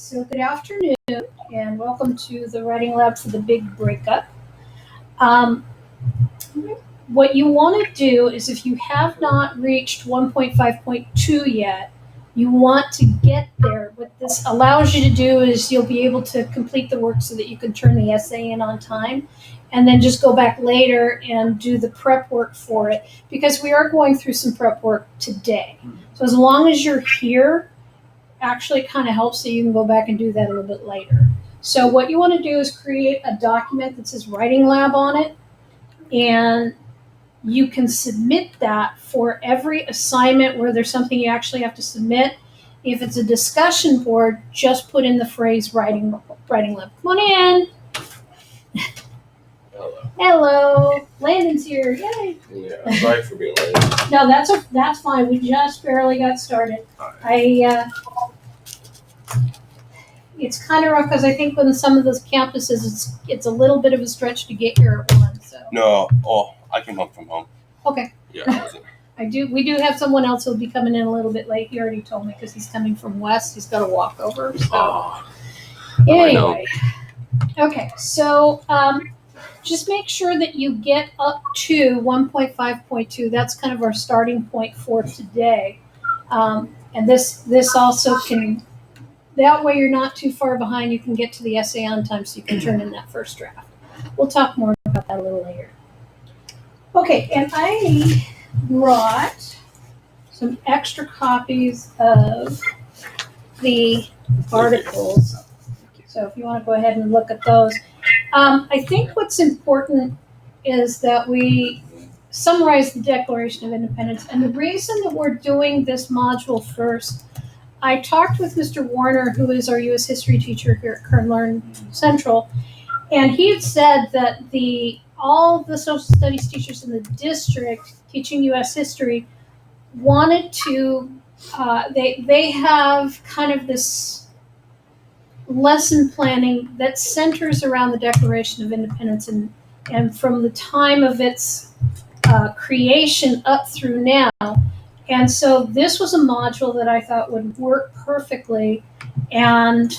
So good afternoon and welcome to the Writing Lab for the Big Breakup. Um, what you want to do is if you have not reached 1.5.2 yet, you want to get there. What this allows you to do is you'll be able to complete the work so that you can turn the essay in on time and then just go back later and do the prep work for it because we are going through some prep work today. So as long as you're here, actually kind of helps so you can go back and do that a little bit later. So what you want to do is create a document that says Writing Lab on it, and you can submit that for every assignment where there's something you actually have to submit. If it's a discussion board, just put in the phrase Writing Lab. Come on in. Hello. Landon's here. Yay. Yeah, sorry for being late. No, that's fine. We just barely got started. It's kind of rough because I think on some of those campuses, it's a little bit of a stretch to get here at one. So. No, I came home from home. Okay. Yeah, I wasn't. We do have someone else who'll be coming in a little bit late. He already told me because he's coming from west. He's got to walk over. So. Anyway. Okay, so just make sure that you get up to 1.5.2. That's kind of our starting point for today. And this also can, that way you're not too far behind. You can get to the essay on time so you can turn in that first draft. We'll talk more about that a little later. Okay, and I brought some extra copies of the articles. So if you want to go ahead and look at those. I think what's important is that we summarize the Declaration of Independence. And the reason that we're doing this module first, I talked with Mr. Warner, who is our U.S. history teacher here at Kern Learn Central, and he had said that all the social studies teachers in the district teaching U.S. history wanted to, they have kind of this lesson planning that centers around the Declaration of Independence and from the time of its creation up through now. And so this was a module that I thought would work perfectly, and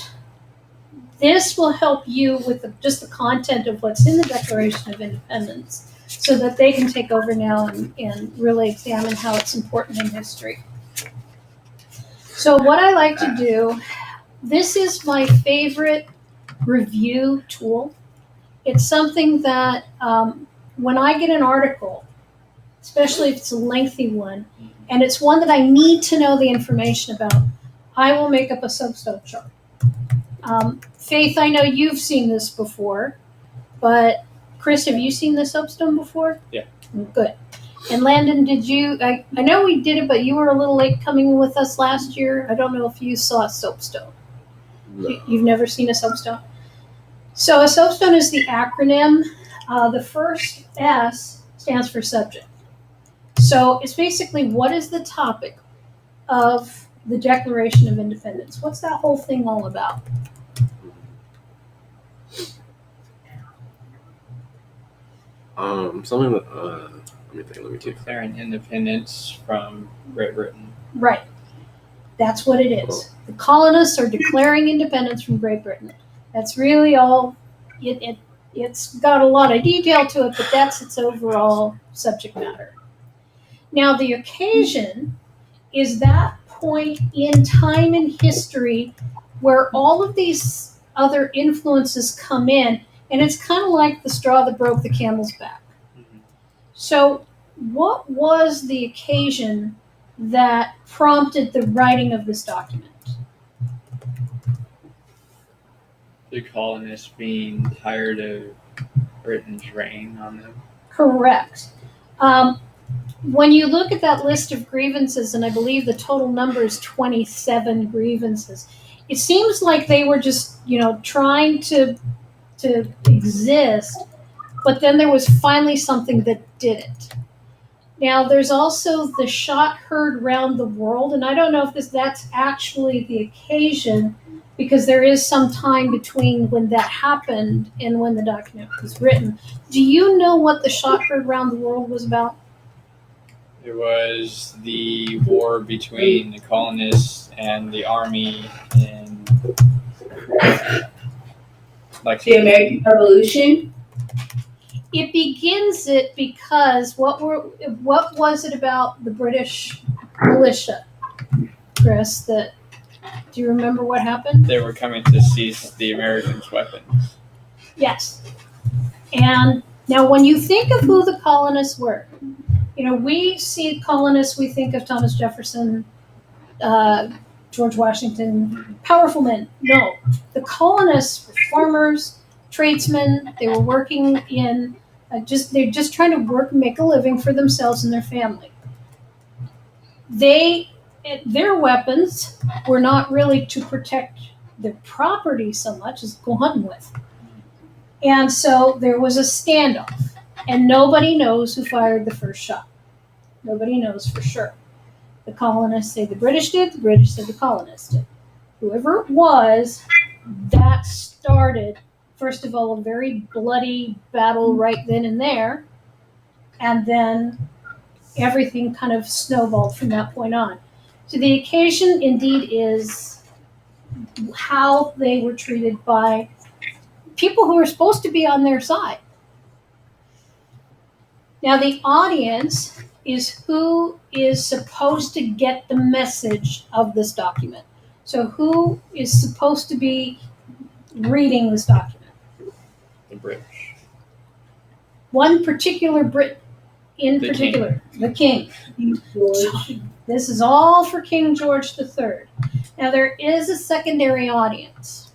this will help you with just the content of what's in the Declaration of Independence so that they can take over now and really examine how it's important in history. So what I like to do, this is my favorite review tool. It's something that when I get an article, especially if it's a lengthy one, and it's one that I need to know the information about, I will make up a soapstone chart. Faith, I know you've seen this before, but Chris, have you seen the soapstone before? Yeah. Good. And Landon, did you? I know we did it, but you were a little late coming with us last year. I don't know if you saw a soapstone. No. You've never seen a soapstone? So a soapstone is the acronym. The first S stands for subject. So it's basically what is the topic of the Declaration of Independence? What's that whole thing all about? Something that, let me think. Declaring independence from Great Britain. Right. That's what it is. The colonists are declaring independence from Great Britain. That's really all. It's got a lot of detail to it, but that's its overall subject matter. Now, the occasion is that point in time in history where all of these other influences come in, and it's kind of like the straw that broke the camel's back. Mm-hmm. So, what was the occasion that prompted the writing of this document? The colonists being tired of Britain's reign on them. Correct. When you look at that list of grievances, and I believe the total number is 27 grievances, it seems like they were just, trying to exist, but then there was finally something that did it. Now, there's also the shot heard round the world, and I don't know if that's actually the occasion, because there is some time between when that happened and when the document was written. Do you know what the shot heard round the world was about? It was the war between the colonists and the army in Like The American Revolution. It begins it because what was it about the British militia, Chris? Do you remember what happened? they were coming to seize the Americans' weapons. Yes. And now, when you think of who the colonists were, we see colonists, we think of Thomas Jefferson, George Washington, powerful men. No, the colonists were farmers, tradesmen. They were working in they're just trying to work and make a living for themselves and their family. Their weapons were not really to protect their property so much as go hunting with. And so there was a standoff, and nobody knows who fired the first shot. Nobody knows for sure. The colonists say the British did, the British said the colonists did. Whoever it was, that started, first of all, a very bloody battle right then and there, and then everything kind of snowballed from that point on. So the occasion indeed is how they were treated by people who were supposed to be on their side. Now, the audience is who is supposed to get the message of this document. So who is supposed to be reading this document? The British. One particular Brit in The particular, the king. George. This is all for King George III. Now, there is a secondary audience.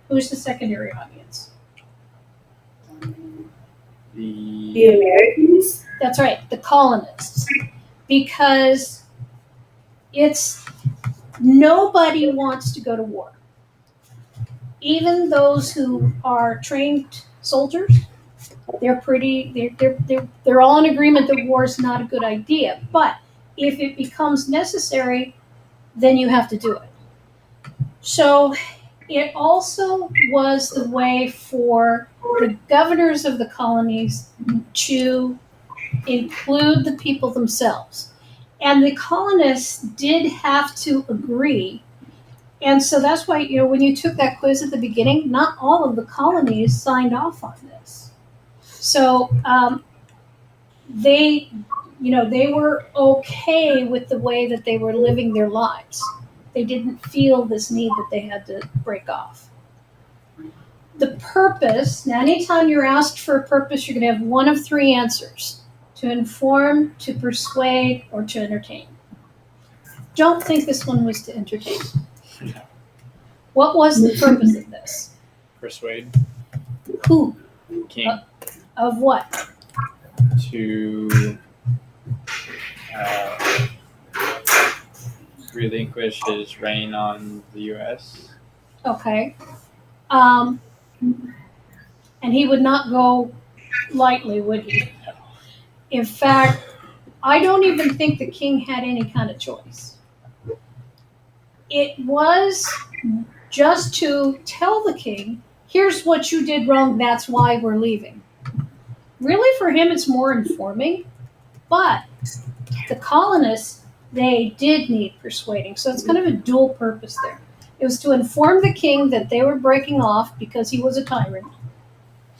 Who's the secondary audience? The Americans. That's right, the colonists. Because nobody wants to go to war. Even those who are trained soldiers, they're all in agreement that war is not a good idea. But if it becomes necessary, then you have to do it. So it also was the way for the governors of the colonies to include the people themselves. And the colonists did have to agree. And so that's why, when you took that quiz at the beginning, not all of the colonies signed off on this. So they were okay with the way that they were living their lives. They didn't feel this need that they had to break off. The purpose, now anytime you're asked for a purpose, you're going to have one of three answers: to inform, to persuade, or to entertain. Don't think this one was to entertain. What was the purpose of this? Persuade. Who? King. Of what? To relinquish his reign on the U.S. Okay. And he would not go lightly, would he? In fact, I don't even think the king had any kind of choice. It was just to tell the king, here's what you did wrong, that's why we're leaving. Really, for him, it's more informing. But the colonists, they did need persuading. So it's kind of a dual purpose there. It was to inform the king that they were breaking off because he was a tyrant.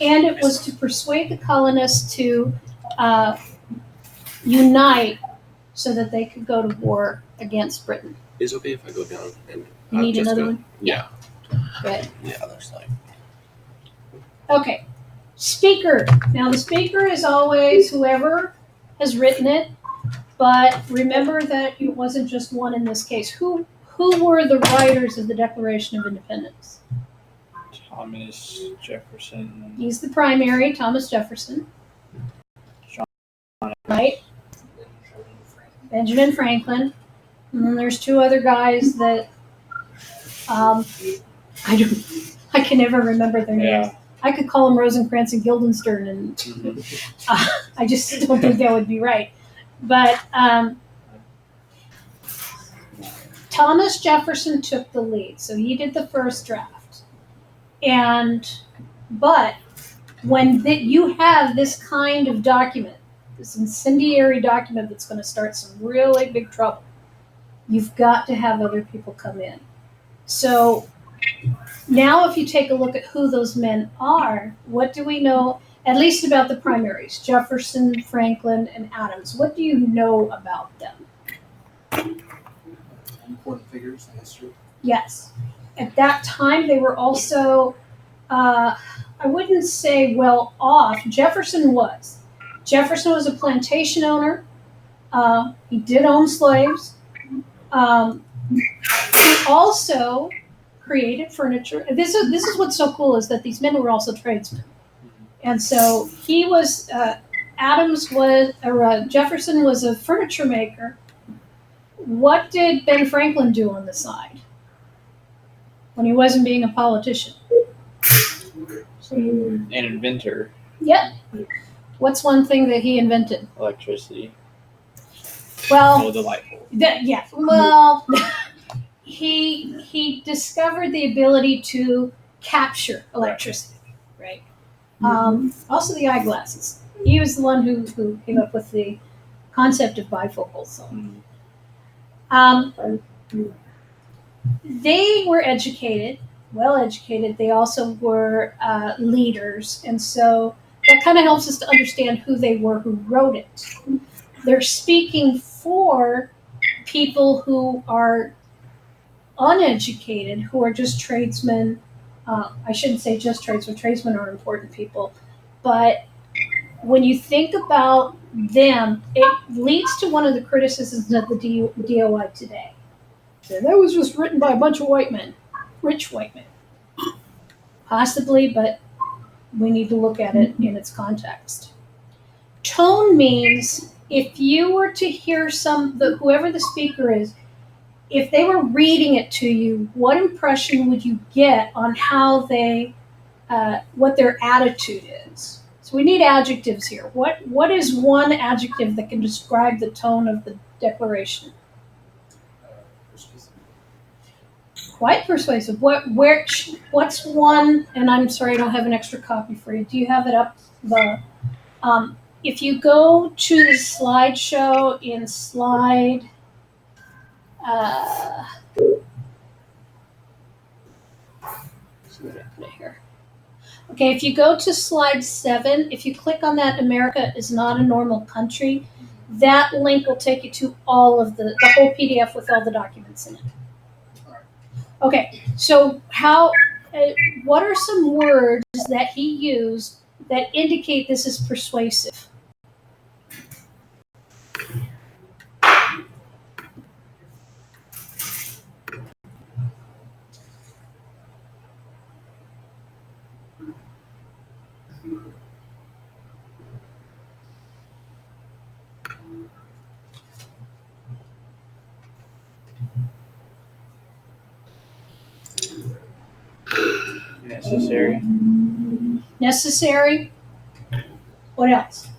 And it was to persuade the colonists to unite so that they could go to war against Britain. Is it okay if I go down and You need just another go- one? Yeah. Good. Yeah, there's like Okay. Speaker. Now, the speaker is always whoever has written it, but remember that it wasn't just one in this case. Who were the writers of the Declaration of Independence? Thomas Jefferson. He's the primary, Thomas Jefferson. Right? Benjamin Franklin. And then there's two other guys that I can never remember their names. Yeah. I could call them Rosencrantz and Guildenstern, and I just don't think that would be right. But Thomas Jefferson took the lead, so he did the first draft. But when you have this kind of document, this incendiary document that's going to start some really big trouble, you've got to have other people come in. So Now, if you take a look at who those men are, what do we know, at least about the primaries, Jefferson, Franklin, and Adams? What do you know about them? Important figures in history. Yes. At that time, they were also, I wouldn't say well off. Jefferson was. Jefferson was a plantation owner. He did own slaves. He also created furniture. This is what's so cool is that these men were also tradesmen, and so he was. Jefferson was a furniture maker. What did Ben Franklin do on the side when he wasn't being a politician? An inventor. Yep. What's one thing that he invented? Electricity. Well, Oh, delightful. yeah. Well, he discovered the ability to capture electricity, right? Also the eyeglasses. He was the one who came up with the concept of bifocals. They were educated, well educated. They also were leaders, and so that kind of helps us to understand who they were who wrote it. They're speaking for people who are uneducated, who are just tradesmen. I shouldn't say just tradesmen. Tradesmen are important people. But when you think about them, it leads to one of the criticisms of the DOI today. So that was just written by a bunch of white men, rich white men. Possibly, but we need to look at it in its context. Tone means if you were to hear whoever the speaker is, if they were reading it to you, what impression would you get on how what their attitude is? So we need adjectives here. What is one adjective that can describe the tone of the declaration? Quite persuasive. What's one? And I'm sorry, I don't have an extra copy for you. Do you have it up? If you go to the slideshow in slide. Here. Okay, if you go to slide 7, if you click on that America is not a normal country, that link will take you to all of the whole PDF with all the documents in it. Okay, so what are some words that he used that indicate this is persuasive? Necessary. Necessary. What else?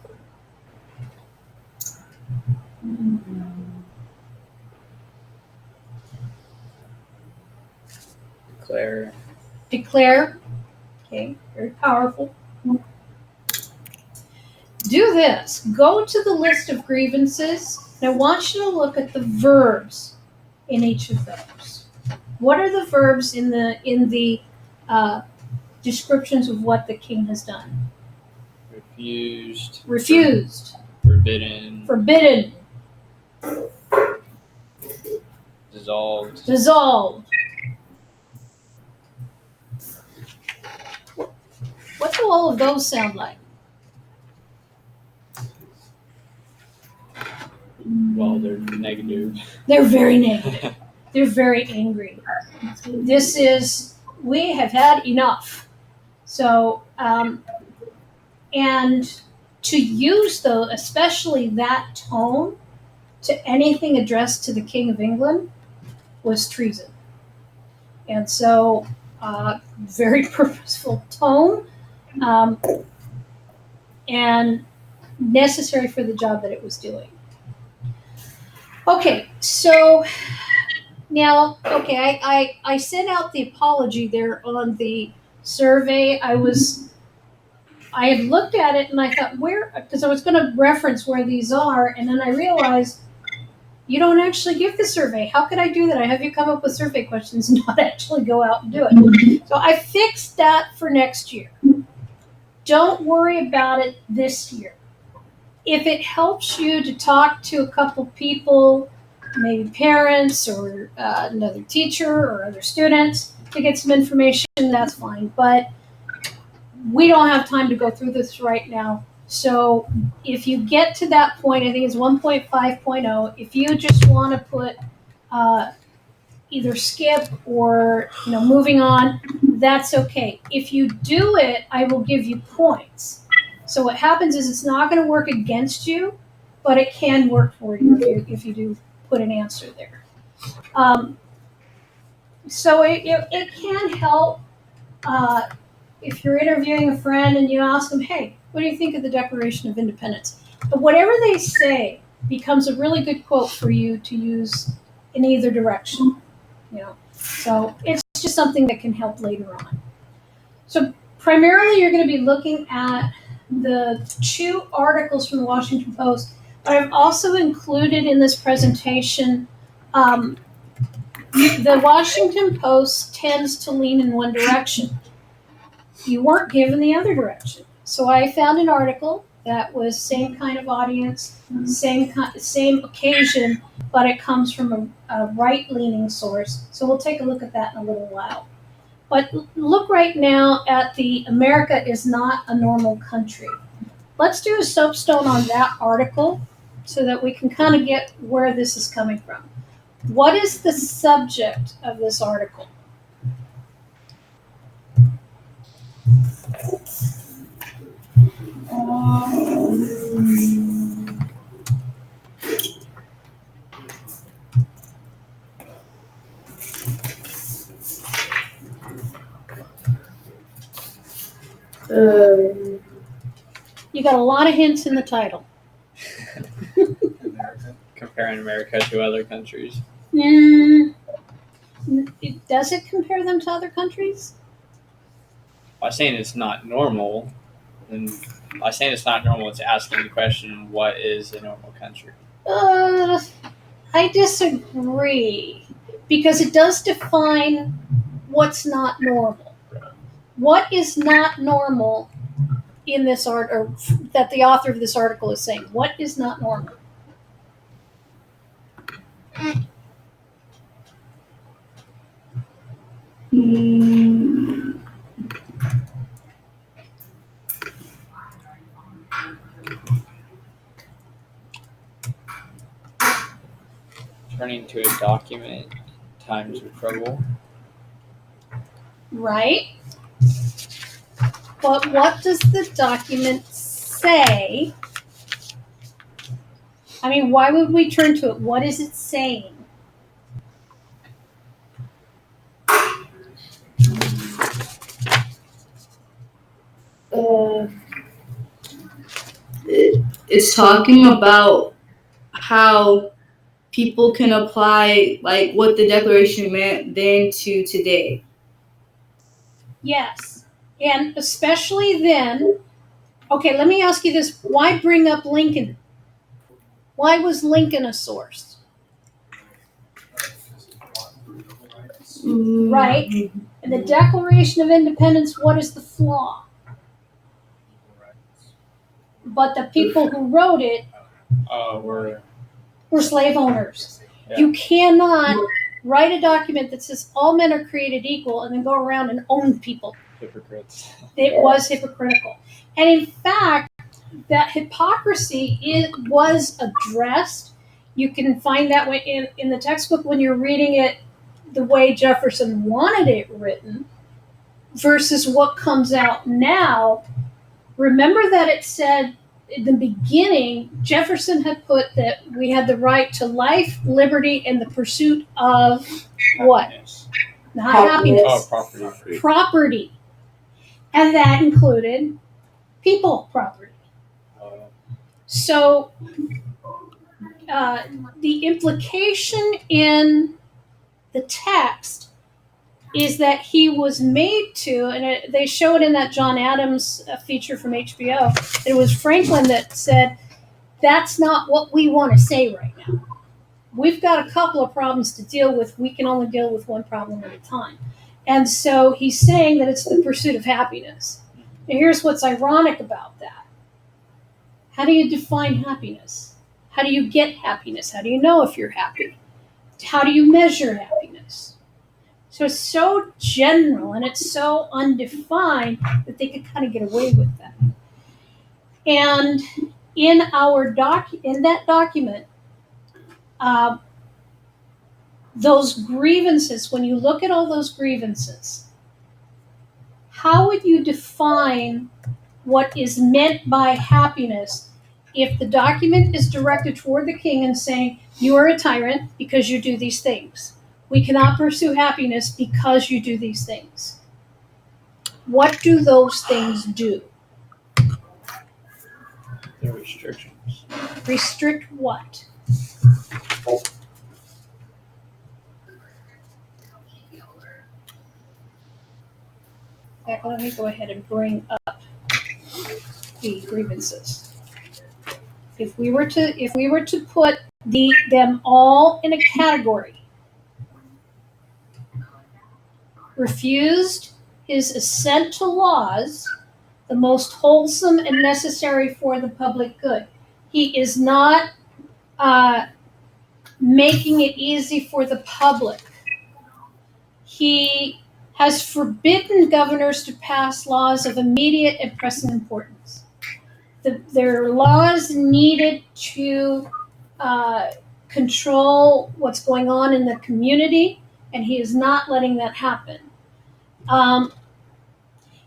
Declare. Okay, very powerful. Do this. Go to the list of grievances, and I want you to look at the verbs in each of those. What are the verbs in the descriptions of what the king has done? Refused. Refused. Forbidden. Forbidden. Dissolved. Dissolved. What do all of those sound like? Well, they're negative. They're very negative. They're very angry. We have had enough. So, and to use though, especially that tone to anything addressed to the King of England was treason. And so, very purposeful tone, and necessary for the job that it was doing. Okay, so now, I sent out the apology there on the survey. I had looked at it and I thought because I was going to reference where these are, and then I realized You don't actually give the survey. How could I do that? I have you come up with survey questions and not actually go out and do it. So I fixed that for next year. Don't worry about it this year. If it helps you to talk to a couple people, maybe parents or another teacher or other students to get some information, that's fine. But we don't have time to go through this right now. So if you get to that point, I think it's 1.5.0, if you just want to put either skip or moving on, that's okay. If you do it, I will give you points. So what happens is it's not going to work against you, but it can work for you if you do put an answer there. So it can help if you're interviewing a friend and you ask them, hey, what do you think of the Declaration of Independence? But whatever they say becomes a really good quote for you to use in either direction. So it's just something that can help later on. So primarily you're going to be looking at the 2 articles from the Washington Post, but I've also included in this presentation, the Washington Post tends to lean in one direction. You weren't given the other direction. So I found an article that was same kind of audience, same occasion, but it comes from a right-leaning source. So we'll take a look at that in a little while. But look right now at the America is not a normal country. Let's do a soapstone on that article so that we can kind of get where this is coming from. What is the subject of this article? You got a lot of hints in the title. America. Comparing America to other countries. Does it compare them to other countries? By saying it's not normal, and by saying it's not normal, it's asking the question, what is a normal country? I disagree, because it does define what's not normal. What is not normal in this art, or that the author of this article is saying? What is not normal? Turning to a document, times of trouble. Right? But what does the document say? I mean, why would we turn to it? What is it saying? It's talking about how people can apply like what the Declaration meant then to today. Yes. And especially then, okay, let me ask you this. Why bring up Lincoln? Why was Lincoln a source? Right. And the Declaration of Independence, what is the flaw? But the people who wrote it were slave owners. Yeah. You cannot write a document that says all men are created equal and then go around and own people. Hypocrites. It was hypocritical. And in fact, that hypocrisy was addressed. You can find that in the textbook when you're reading it the way Jefferson wanted it written versus what comes out now. Remember that it said in the beginning, Jefferson had put that we had the right to life, liberty, and the pursuit of what? Happiness. Not happiness. Oh, property. Property. And that included people property. So the implication in the text is that he was made to, and they show it in that John Adams feature from HBO, it was Franklin that said, that's not what we want to say right now. we've got a couple of problems to deal with. We can only deal with one problem at a time. And so he's saying that it's the pursuit of happiness. Now here's what's ironic about that. How do you define happiness? How do you get happiness? How do you know if you're happy? How do you measure happiness? So it's so general and it's so undefined that they could kind of get away with that. And in that document, those grievances, when you look at all those grievances, how would you define what is meant by happiness if the document is directed toward the king and saying, you are a tyrant because you do these things. We cannot pursue happiness because you do these things. What do those things do? They're restrictions. Restrict what? Let me go ahead and bring up the grievances. If we were to put them all in a category, refused his assent to laws, the most wholesome and necessary for the public good. He is not making it easy for the public. He has forbidden governors to pass laws of immediate and pressing importance. There are laws needed to control what's going on in the community, and he is not letting that happen.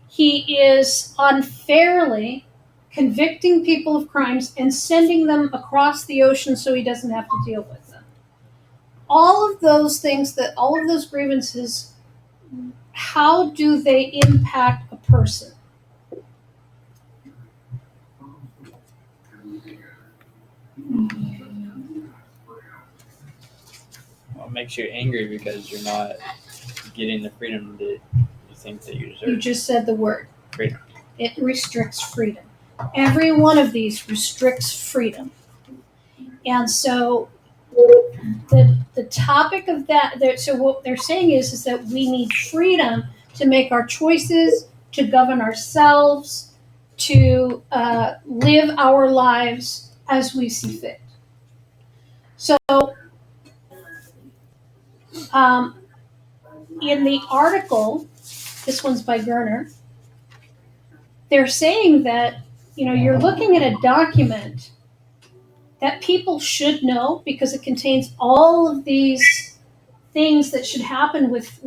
He is unfairly convicting people of crimes and sending them across the ocean so he doesn't have to deal with them. All of those things, all of those grievances, how do they impact a person? Well, it makes you angry because you're not getting the freedom that you think that you deserve. You just said the word. Freedom. It restricts freedom. Every one of these restricts freedom. And so the topic of that, so what they're saying is that we need freedom to make our choices, to govern ourselves, to live our lives as we see fit. So in the article, this one's by Kern, they're saying that, you're looking at a document that people should know because it contains all of these things that should happen with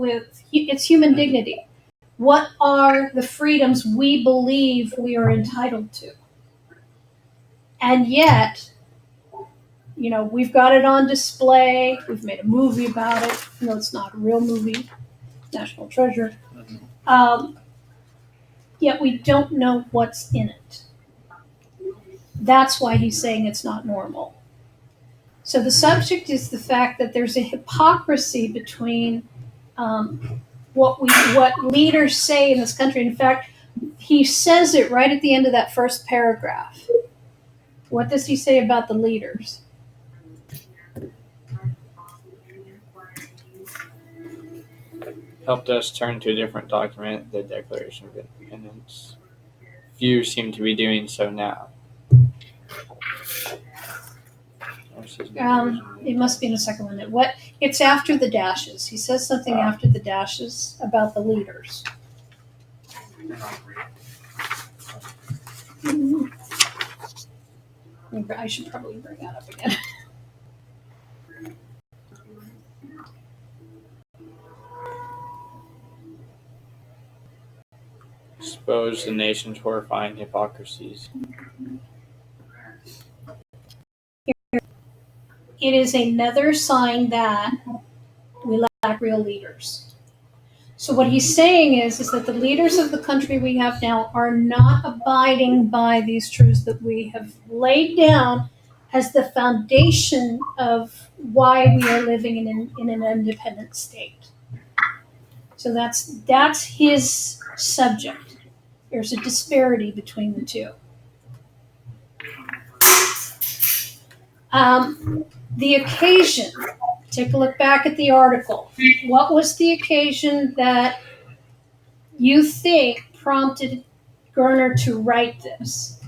its human dignity. What are the freedoms we believe we are entitled to? And yet, we've got it on display. We've made a movie about it. No, it's not a real movie. National Treasure. Yet we don't know what's in it. That's why he's saying it's not normal. So the subject is the fact that there's a hypocrisy between what leaders say in this country. In fact, he says it right at the end of that first paragraph. What does he say about the leaders? Helped us turn to a different document, the Declaration of Independence. Few seem to be doing so now. It must be in the second one. It's after the dashes. He says something after the dashes about the leaders. I should probably bring that up again. Expose the nation's horrifying hypocrisies. It is another sign that we lack real leaders. So what he's saying is that the leaders of the country we have now are not abiding by these truths that we have laid down as the foundation of why we are living in an independent state. So that's his subject. There's a disparity between the two. The occasion, take a look back at the article. What was the occasion that you think prompted Gerner to write this?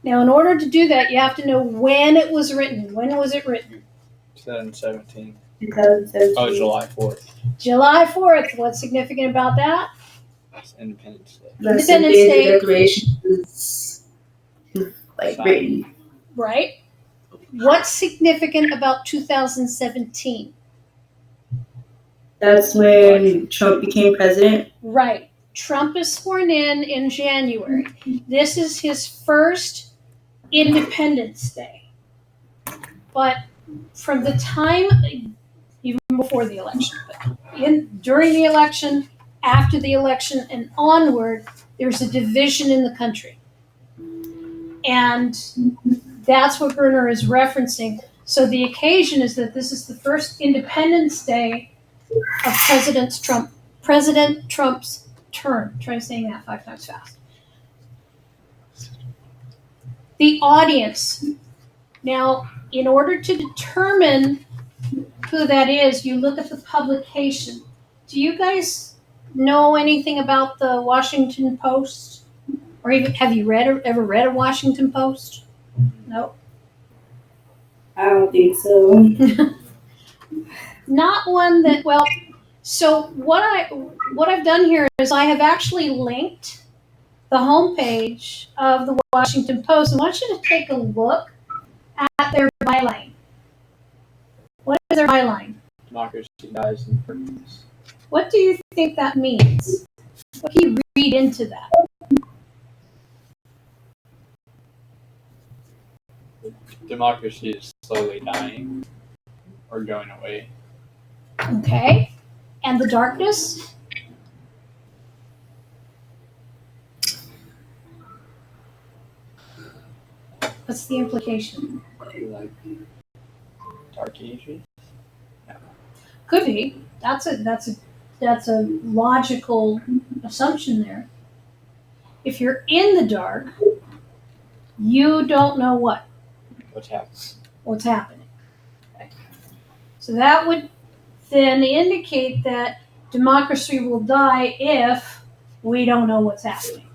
Now, in order to do that, you have to know when it was written. When was it written? 2017. 2017. Oh, July 4th. July 4th. What's significant about that? That's Independence Day. That's the Independence day Day. the Declaration is written. Right? What's significant about 2017? That's when Trump became president. Right. Trump is sworn in January. This is his first Independence Day. But from the time, even before the election, but during the election, after the election, and onward, there's a division in the country. And that's what Gerner is referencing. So the occasion is that this is the first Independence Day of President Trump's term. Try saying that 5 times fast. The audience. Now, in order to determine who that is, you look at the publication. Do you guys know anything about the Washington Post? Or even have you ever read a Washington Post? No. I don't think so. Not one that, well, so what I've done here is I have actually linked the homepage of the Washington Post. I want you to take a look at their byline. What is their byline? Democracy dies in purpose. What do you think that means? What can you read into that? Democracy is slowly dying or going away. Okay. And the darkness? What's the implication? Like Dark Ages? Could be. That's a logical assumption there. If you're in the dark, you don't know What's happening? what's happening. Okay. So that would then indicate that democracy will die if we don't know what's happening.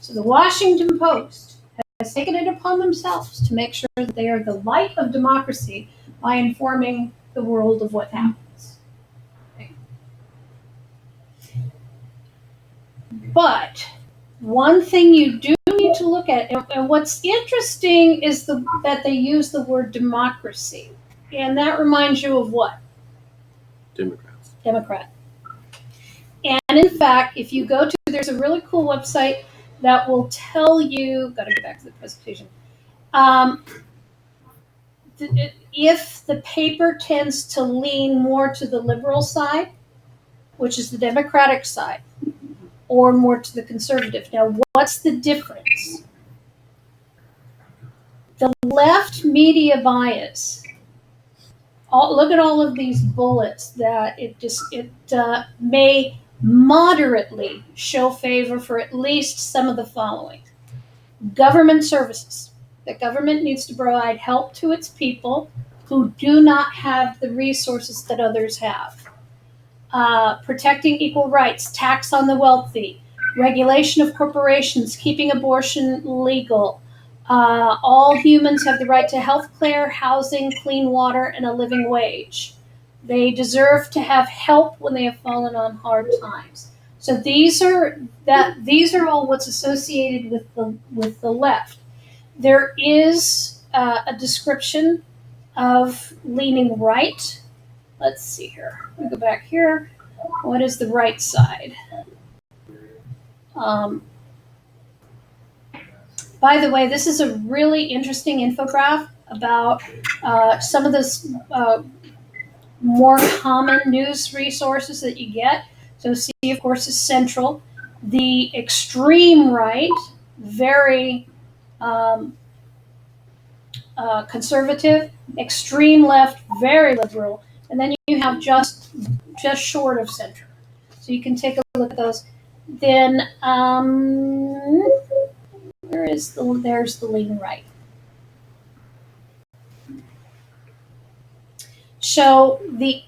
So the Washington Post has taken it upon themselves to make sure that they are the light of democracy by informing the world of what happens. Okay. But one thing you do need to look at, and what's interesting is that they use the word democracy. And that reminds you of what? Democrats. Democrat. And in fact, if you go to, there's a really cool website that will tell you, got to go back to the presentation, if the paper tends to lean more to the liberal side, which is the Democratic side, or more to the conservative. Now, what's the difference? The left media bias. Look at all of these bullets that it may moderately show favor for at least some of the following. Government services. The government needs to provide help to its people who do not have the resources that others have. Protecting equal rights, tax on the wealthy, regulation of corporations, keeping abortion legal. All humans have the right to health care, housing, clean water, and a living wage. They deserve to have help when they have fallen on hard times. So these are all what's associated with the left. There is a description of leaning right. Let's see here. Let me go back here. What is the right side? By the way, this is a really interesting infographic about some of the more common news resources that you get. So C, of course, is central. The extreme right, very conservative. Extreme left, very liberal. And then you have just short of center. So you can take a look at those. Then there's the lean right. So the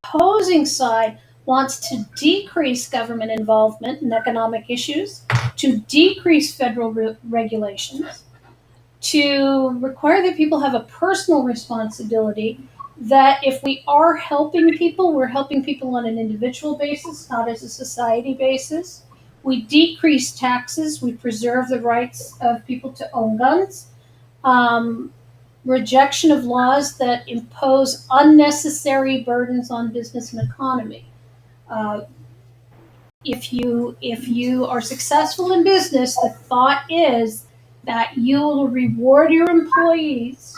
opposing side wants to decrease government involvement in economic issues, to decrease federal regulations, to require that people have a personal responsibility, that if we are helping people, we're helping people on an individual basis, not as a society basis. We decrease taxes, we preserve the rights of people to own guns. Rejection of laws that impose unnecessary burdens on business and economy. If you are successful in business, the thought is that you will reward your employees,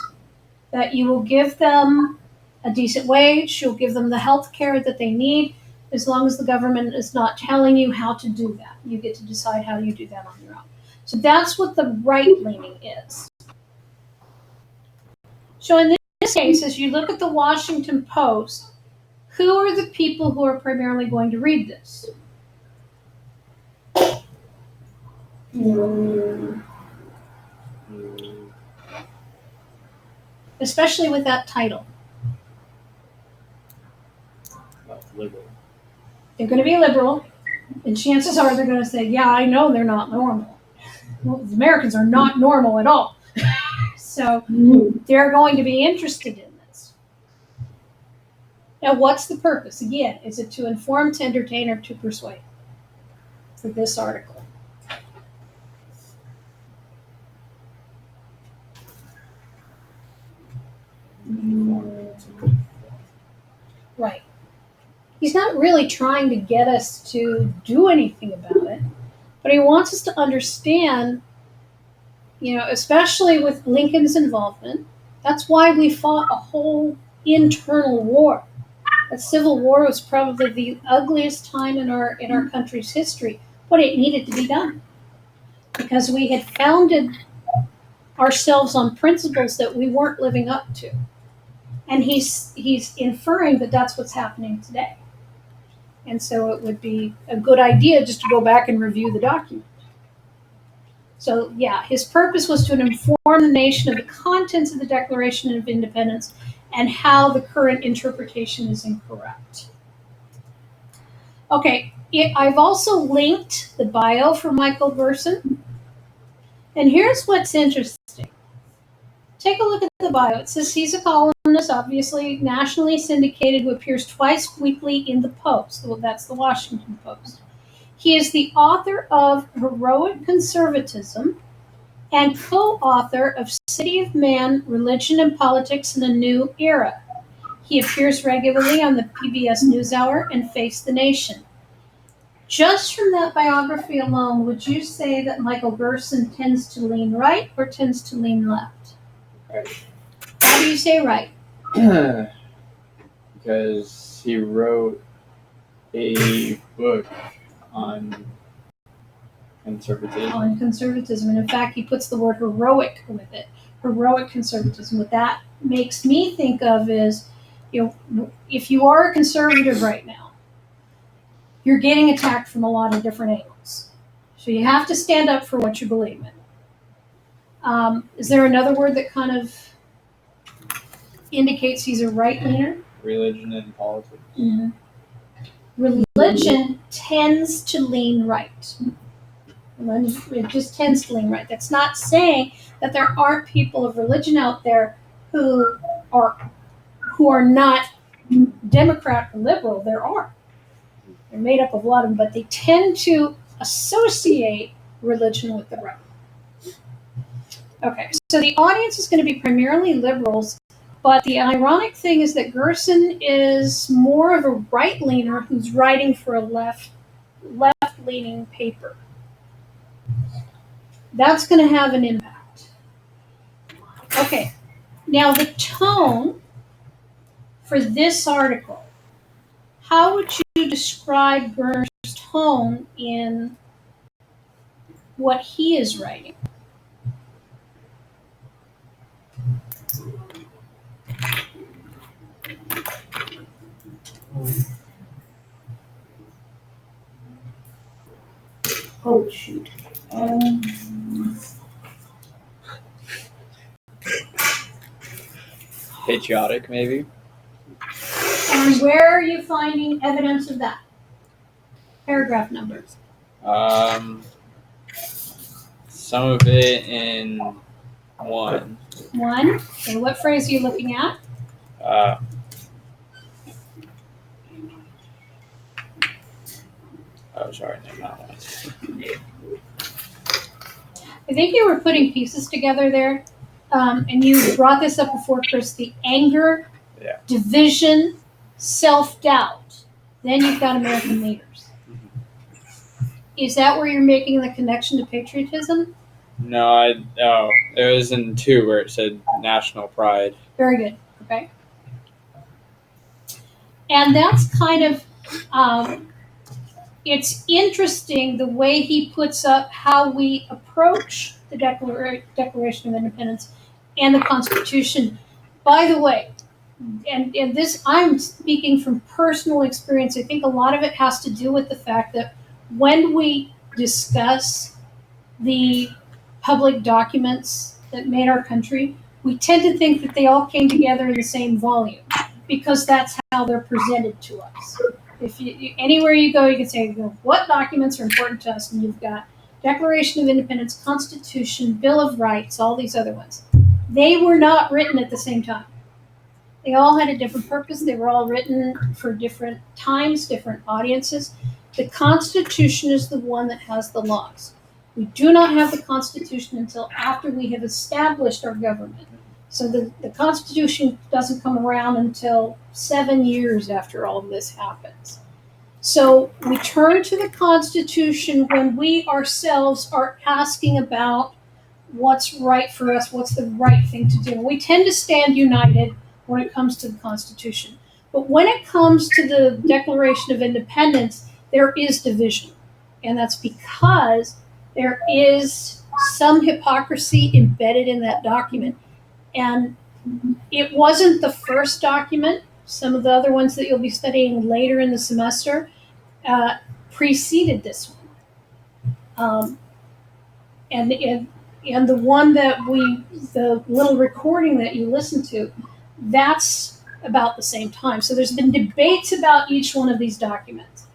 that you will give them a decent wage, you'll give them the health care that they need, as long as the government is not telling you how to do that. You get to decide how you do that on your own. So that's what the right leaning is. So in this case, as you look at the Washington Post, who are the people who are primarily going to read this? Especially with that title. Liberal. They're going to be liberal, and chances are they're going to say, yeah, I know they're not normal. Well, Americans are not normal at all. So they're going to be interested in this. Now, what's the purpose? Again, is it to inform, to entertain, or to persuade for this article? Right. He's not really trying to get us to do anything about it, but he wants us to understand, especially with Lincoln's involvement, that's why we fought a whole internal war. The Civil War was probably the ugliest time in our country's history, but it needed to be done because we had founded ourselves on principles that we weren't living up to. And he's inferring that that's what's happening today. And so it would be a good idea just to go back and review the document. So yeah, his purpose was to inform the nation of the contents of the Declaration of Independence and how the current interpretation is incorrect. Okay, I've also linked the bio for Michael Burson. And here's what's interesting. Take a look at the bio. It says he's a columnist, obviously nationally syndicated, who appears twice weekly in the Post. Well, that's the Washington Post. He is the author of Heroic Conservatism and co-author of City of Man, Religion and Politics in a New Era. He appears regularly on the PBS NewsHour and Face the Nation. Just from that biography alone, would you say that Michael Burson tends to lean right or tends to lean left? Right. How do you say right? Because he wrote a book on conservatism. On conservatism. And in fact, he puts the word heroic with it. Heroic conservatism. What that makes me think of is, if you are a conservative right now, you're getting attacked from a lot of different angles. So you have to stand up for what you believe in. Is there another word that kind of indicates he's a right leaner? Religion and politics. Mm-hmm. Religion tends to lean right. It just tends to lean right. That's not saying that there aren't people of religion out there who are not Democrat or liberal. There are. They're made up of a lot of them, but they tend to associate religion with the right. Okay, so the audience is going to be primarily liberals, but the ironic thing is that Gerson is more of a right-leaner who's writing for a left-leaning paper. That's going to have an impact. Okay, now the tone for this article. How would you describe Gerson's tone in what he is writing? Oh, shoot. Patriotic, maybe. And where are you finding evidence of that? Paragraph numbers. Some of it in one. One. And what phrase are you looking at? Oh, sorry, no, not one. I think you were putting pieces together there, and you brought this up before, Chris. The anger, Yeah. division, self-doubt. Then you've got American leaders. Is that where you're making the connection to patriotism? No, it was in 2 where it said national pride. Very good. Okay. And that's kind of, it's interesting the way he puts up how we approach the Declaration of Independence and the Constitution. By the way, and this, I'm speaking from personal experience. I think a lot of it has to do with the fact that when we discuss the public documents that made our country, we tend to think that they all came together in the same volume because that's how they're presented to us. If you anywhere you go, you can say, what documents are important to us, and you've got Declaration of Independence, Constitution, Bill of Rights, all these other ones. They were not written at the same time. They all had a different purpose. They were all written for different times, different audiences. The Constitution is the one that has the laws. We do not have the Constitution until after we have established our government. So the Constitution doesn't come around until 7 years after all of this happens. So we turn to the Constitution when we ourselves are asking about what's right for us, what's the right thing to do. We tend to stand united when it comes to the Constitution. But when it comes to the Declaration of Independence, there is division. And that's because there is some hypocrisy embedded in that document. And it wasn't the first document. Some of the other ones that you'll be studying later in the semester preceded this one. And the one that the little recording that you listened to, that's about the same time. So there's been debates about each one of these documents.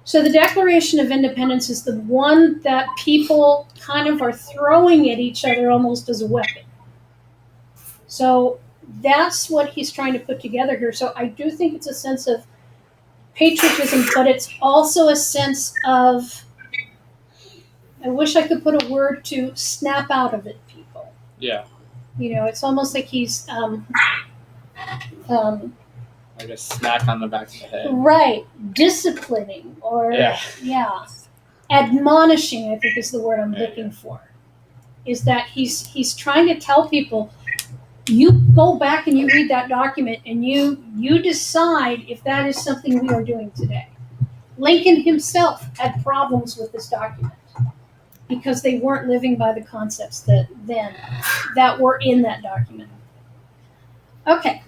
So the Declaration of Independence is the one that people kind of are throwing at each other almost as a weapon. So that's what he's trying to put together here. So I do think it's a sense of patriotism, but it's also a sense of, I wish I could put a word to snap out of it, people. Yeah. It's almost like he's Like a smack on the back of the head. right, disciplining or admonishing, I think is the word I'm looking for. Is that he's trying to tell people, you go back and you read that document and you decide if that is something we are doing today. Lincoln himself had problems with this document because they weren't living by the concepts that were in that document. Okay.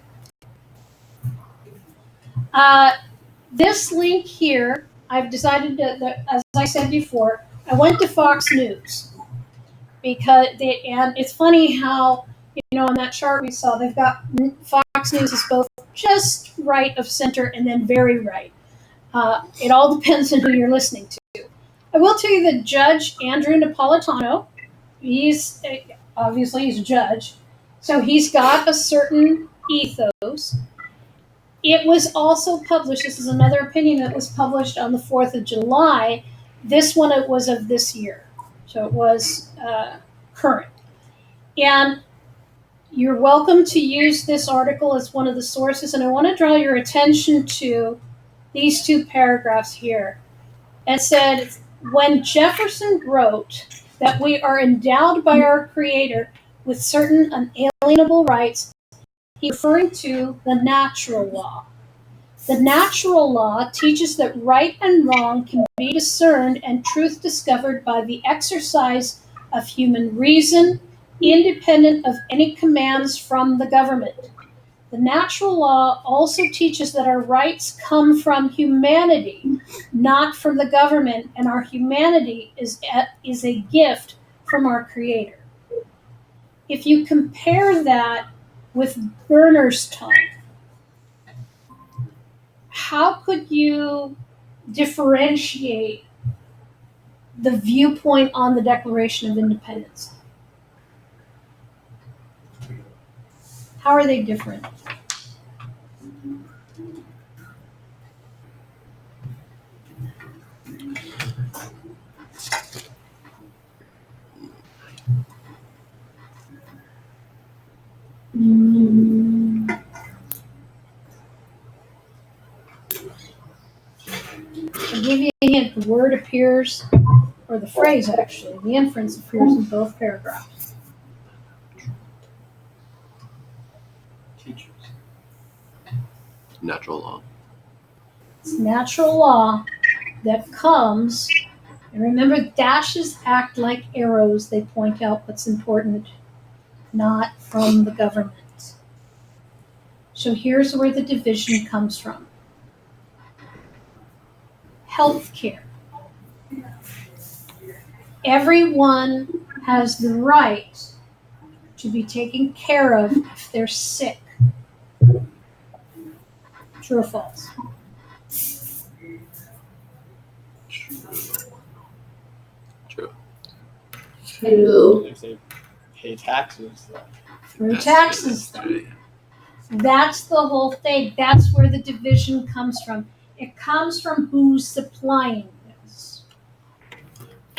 This link here, I've decided that, as I said before, I went to Fox News because and it's funny how, on that chart we saw, they've got Fox News is both just right of center and then very right. It all depends on who you're listening to. I will tell you that Judge Andrew Napolitano, he's a judge, so he's got a certain ethos. It was also published, this is another opinion that was published on the 4th of July. This one, it was of this year. So it was current. And you're welcome to use this article as one of the sources. And I want to draw your attention to these 2 paragraphs here. It said, when Jefferson wrote that we are endowed by our Creator with certain unalienable rights, he's referring to the natural law. The natural law teaches that right and wrong can be discerned and truth discovered by the exercise of human reason, independent of any commands from the government. The natural law also teaches that our rights come from humanity, not from the government, and our humanity is a gift from our Creator. If you compare that with Burner's time, how could you differentiate the viewpoint on the Declaration of Independence? How are they different? I'll give you a hint. The word appears, or the phrase actually, the inference appears in both paragraphs. Teachers. Natural law. It's natural law that comes, and remember, dashes act like arrows. They point out what's important, not from the government. So here's where the division comes from. Healthcare. Everyone has the right to be taken care of if they're sick. True or false? True. True. If they pay taxes, Through taxes. That's the whole thing. That's where the division comes from. It comes from who's supplying this.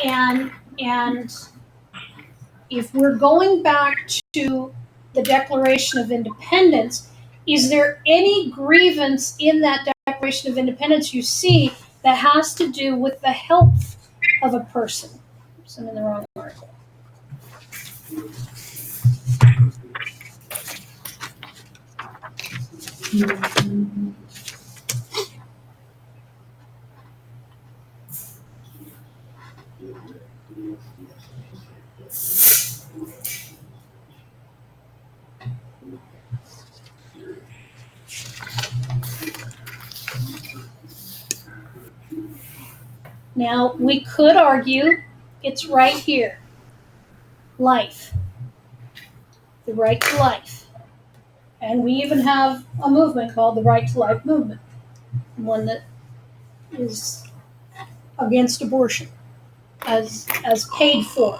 And if we're going back to the Declaration of Independence, is there any grievance in that Declaration of Independence you see that has to do with the health of a person? Oops, I'm in the wrong article. Now, we could argue it's right here. Life. The right to life. And we even have a movement called the Right to Life movement, one that is against abortion as paid for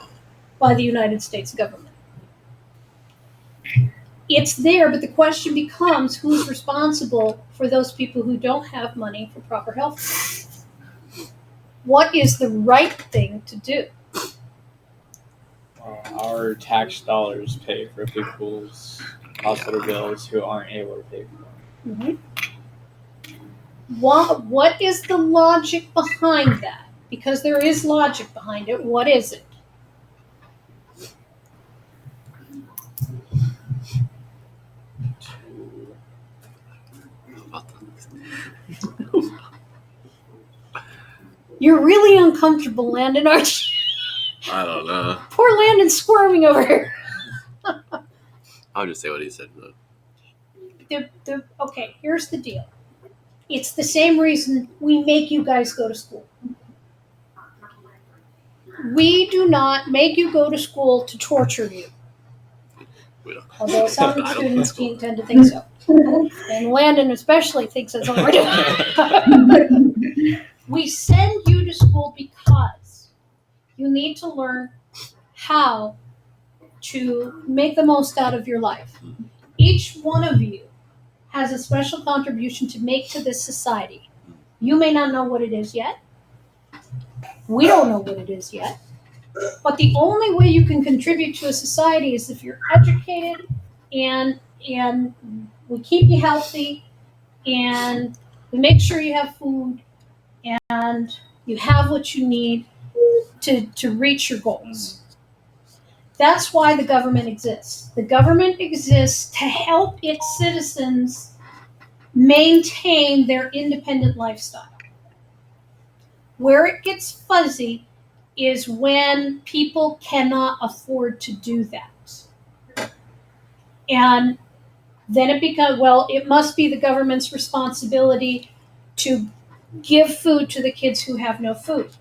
by the United States government. It's there, but the question becomes who's responsible for those people who don't have money for proper health care? What is the right thing to do? our tax dollars pay for people's hospital bills who aren't able to pay for them. Mm-hmm. What is the logic behind that? Because there is logic behind it. What is it? You're really uncomfortable, Landon, aren't you? I don't know. Poor Landon's squirming over here. I'll just say what he said. Though. Okay, here's the deal. It's the same reason we make you guys go to school. We do not make you go to school to torture you. We don't. Although some students tend to think so. And Landon especially thinks that's what we're doing. We send you to school because you need to learn how to make the most out of your life. Each one of you has a special contribution to make to this society. You may not know what it is yet. We don't know what it is yet. But the only way you can contribute to a society is if you're educated and we keep you healthy and we make sure you have food and you have what you need to reach your goals. That's why the government exists. The government exists to help its citizens maintain their independent lifestyle. Where it gets fuzzy is when people cannot afford to do that. And then it becomes, well, it must be the government's responsibility to give food to the kids who have no food.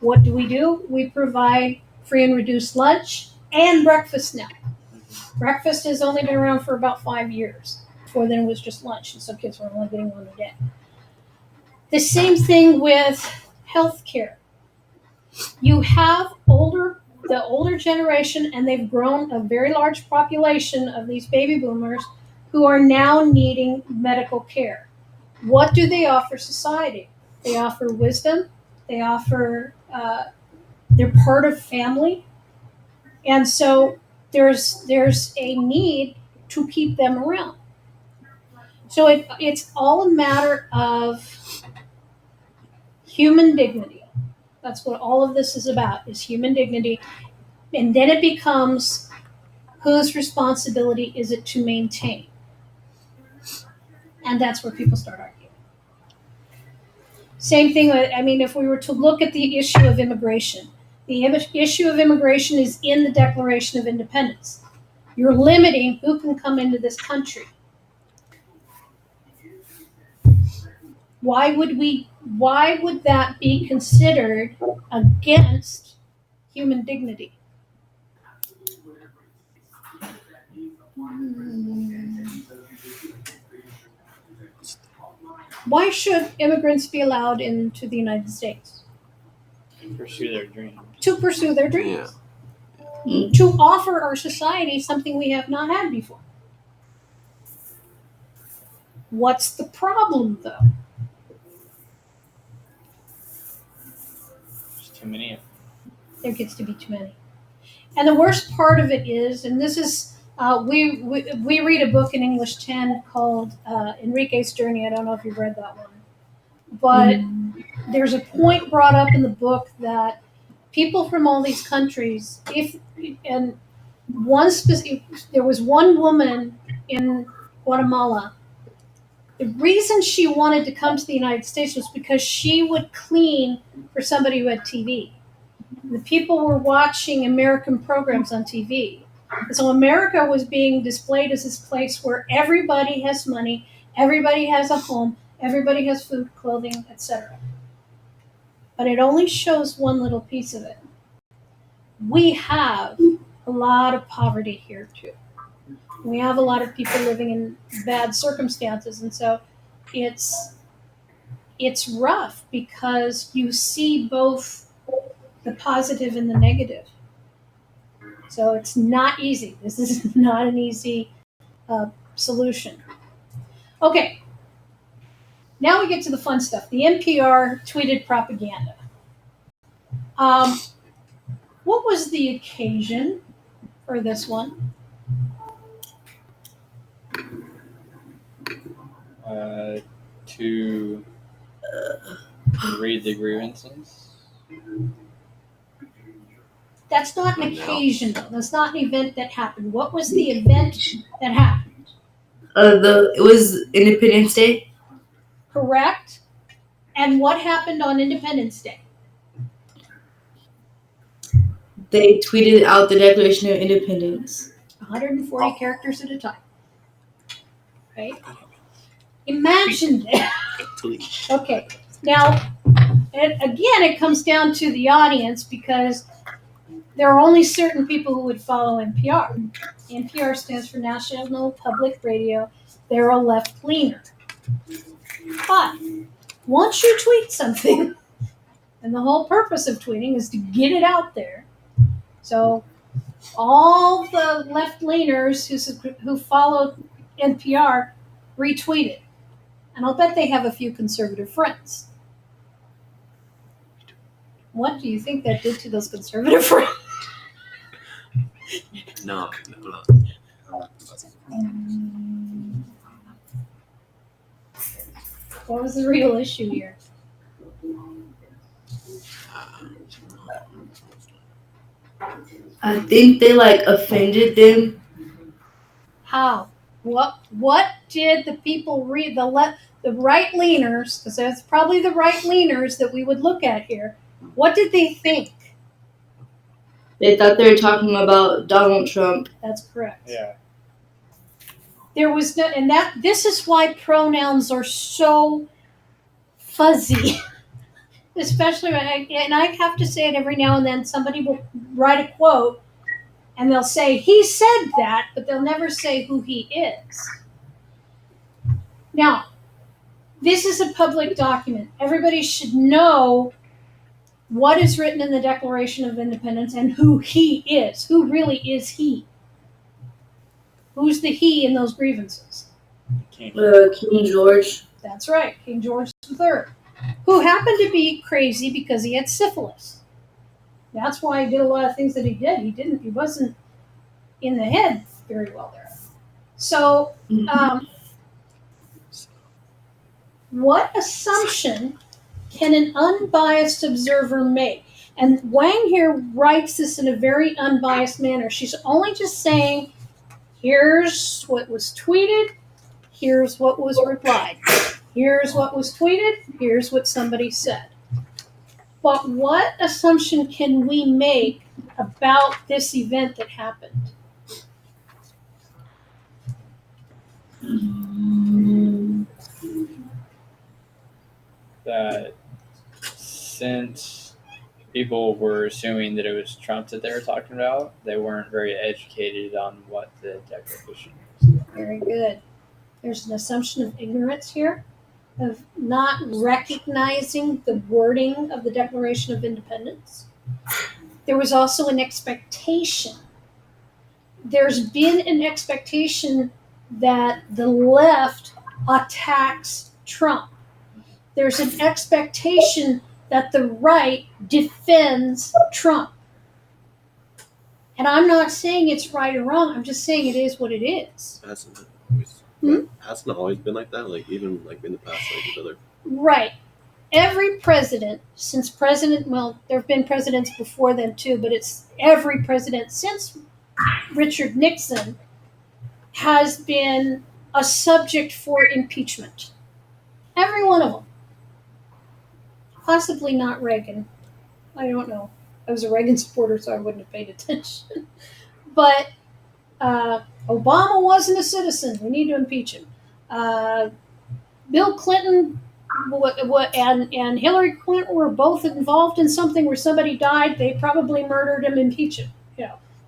What do? We provide free and reduced lunch and breakfast now. Breakfast has only been around for about 5 years. Before then it was just lunch, and so kids were only getting one a day. The same thing with healthcare. You have the older generation, and they've grown a very large population of these baby boomers who are now needing medical care. What do they offer society? They offer wisdom. They offer, they're part of family. And so there's a need to keep them around. So it's all a matter of human dignity. That's what all of this is about, is human dignity. And then it becomes, whose responsibility is it to maintain? And that's where people start arguing. Same thing, if we were to look at the issue of immigration, the issue of immigration is in the Declaration of Independence. You're limiting who can come into this country. Why would that be considered against human dignity? Why should immigrants be allowed into the United States? Pursue their dreams. To pursue their dreams. Yeah. To offer our society something we have not had before. What's the problem, though? There's too many of them. There gets to be too many. And the worst part of it is, and this is, we read a book in English 10 called Enrique's Journey. I don't know if you've read that one. But there's a point brought up in the book that people from all these countries, there was one woman in Guatemala. The reason she wanted to come to the United States was because she would clean for somebody who had TV. The people were watching American programs on TV. And so America was being displayed as this place where everybody has money, everybody has a home, everybody has food, clothing, etc. But it only shows one little piece of it. We have a lot of poverty here too. We have a lot of people living in bad circumstances, and so it's rough because you see both the positive and the negative. So it's not easy. This is not an easy solution. Okay, now we get to the fun stuff. The NPR tweeted propaganda. What was the occasion for this one? To read the grievances. That's not an occasion, though. That's not an event that happened. What was the event that happened? It was Independence Day. Correct. And what happened on Independence Day? They tweeted out the Declaration of Independence. 140 characters at a time. Right? Imagine that. Okay. Now, and again, it comes down to the audience because there are only certain people who would follow NPR. NPR stands for National Public Radio. They're a left-leaner. But once you tweet something, and the whole purpose of tweeting is to get it out there, so all the left-leaners who followed NPR retweet it. And I'll bet they have a few conservative friends. What do you think that did to those conservative friends? No. What was the real issue here? I think they offended them. How? What did the people read? The right leaners, because that's probably the right leaners that we would look at here. What did they think? They thought they were talking about Donald Trump. That's correct. Yeah. There was no, and this is why pronouns are so fuzzy. Especially and I have to say it every now and then. Somebody will write a quote and they'll say, he said that, but they'll never say who he is. Now, This is a public document. Everybody should know what is written in the Declaration of Independence and who he is. Who really is he? Who's the he in those grievances? King. King George. That's right, King George III, who happened to be crazy because he had syphilis. That's why he did a lot of things that he did. He wasn't in the head very well there. So, what assumption can an unbiased observer make? And Wang here writes this in a very unbiased manner. She's only just saying, here's what was tweeted, here's what was replied. Here's what was tweeted, here's what somebody said. But what assumption can we make about this event that happened? That since people were assuming that it was Trump that they were talking about, they weren't very educated on what the Declaration is. Very good. There's an assumption of ignorance here, of not recognizing the wording of the Declaration of Independence. There was also an expectation. There's been an expectation that the left attacks Trump. There's an expectation that the right defends Trump. And I'm not saying it's right or wrong. I'm just saying it is what it is. Hasn't it always been like that? Like even like in the past, like with other. Right. Every president, well, there have been presidents before them too, but it's every president since Richard Nixon has been a subject for impeachment. Every one of them. Possibly not Reagan. I don't know. I was a Reagan supporter, so I wouldn't have paid attention. But Obama wasn't a citizen. We need to impeach him. Bill Clinton and Hillary Clinton were both involved in something where somebody died. They probably murdered him, impeach him.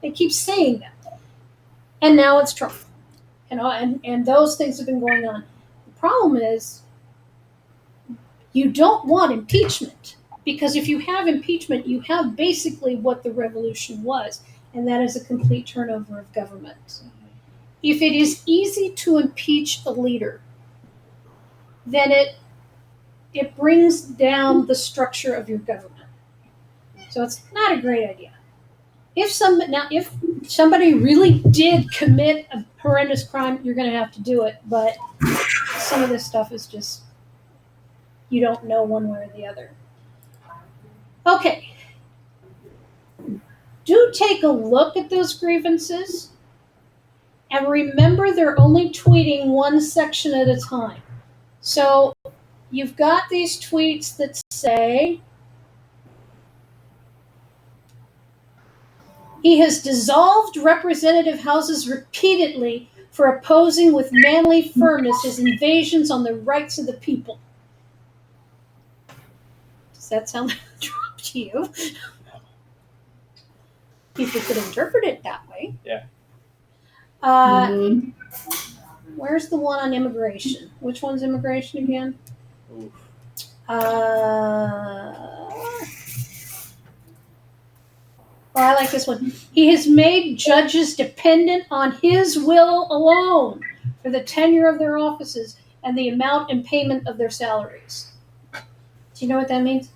They keep saying that. And now it's Trump. And those things have been going on. The problem is you don't want impeachment, because if you have impeachment, you have basically what the revolution was, and that is a complete turnover of government. If it is easy to impeach a leader, then it brings down the structure of your government. So it's not a great idea. If somebody really did commit a horrendous crime, you're going to have to do it, but some of this stuff is just, you don't know one way or the other. Okay. Do take a look at those grievances, and remember they're only tweeting one section at a time. So you've got these tweets that say, he has dissolved representative houses repeatedly for opposing with manly firmness his invasions on the rights of the people. Does that sound like Trump to you? People could interpret it that way. Yeah. Where's the one on immigration? Which one's immigration again? Oof. I like this one. He has made judges dependent on his will alone for the tenure of their offices and the amount and payment of their salaries. Do you know what that means?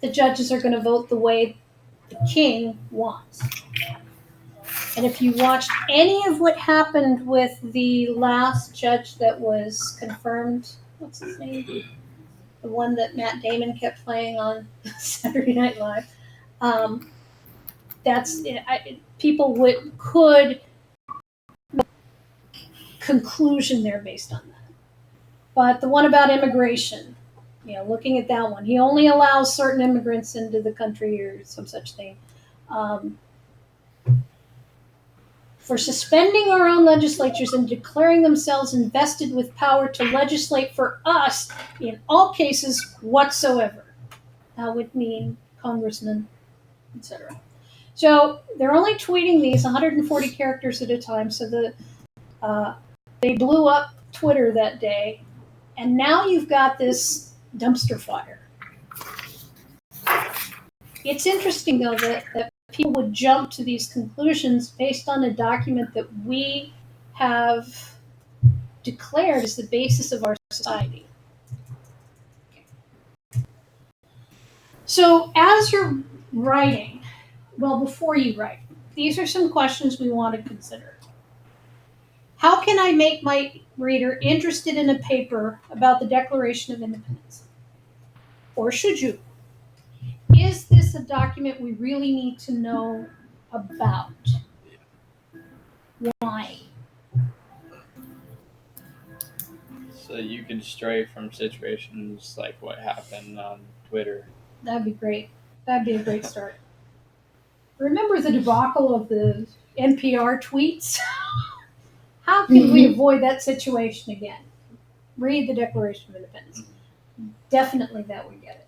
The judges are going to vote the way the king wants. And if you watched any of what happened with the last judge that was confirmed, what's his name? The one that Matt Damon kept playing on Saturday Night Live. People could make a conclusion there based on that. But the one about immigration, looking at that one, he only allows certain immigrants into the country or some such thing. For suspending our own legislatures and declaring themselves invested with power to legislate for us in all cases whatsoever. That would mean congressmen, etc. So they're only tweeting these 140 characters at a time, so they blew up Twitter that day, and now you've got this dumpster fire. It's interesting, though, that people would jump to these conclusions based on a document that we have declared as the basis of our society. So as you're writing, well, before you write, these are some questions we want to consider. How can I make my reader interested in a paper about the Declaration of Independence? Or should you? Is this a document we really need to know about? Why? So you can stray from situations like what happened on Twitter. That'd be great. That'd be a great start. Remember the debacle of the NPR tweets? How can we avoid that situation again? Read the Declaration of Independence. Definitely that would get it.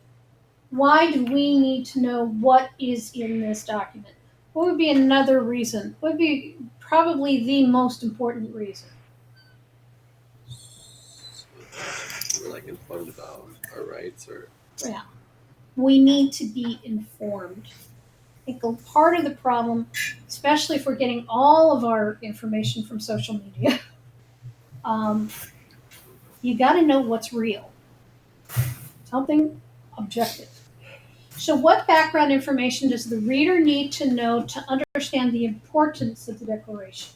Why do we need to know what is in this document? What would be another reason? What would be probably the most important reason? We're like informed about our rights, or Yeah. We need to be informed. I think a part of the problem, especially if we're getting all of our information from social media, you got to know what's real. Something objective. So what background information does the reader need to know to understand the importance of the Declaration?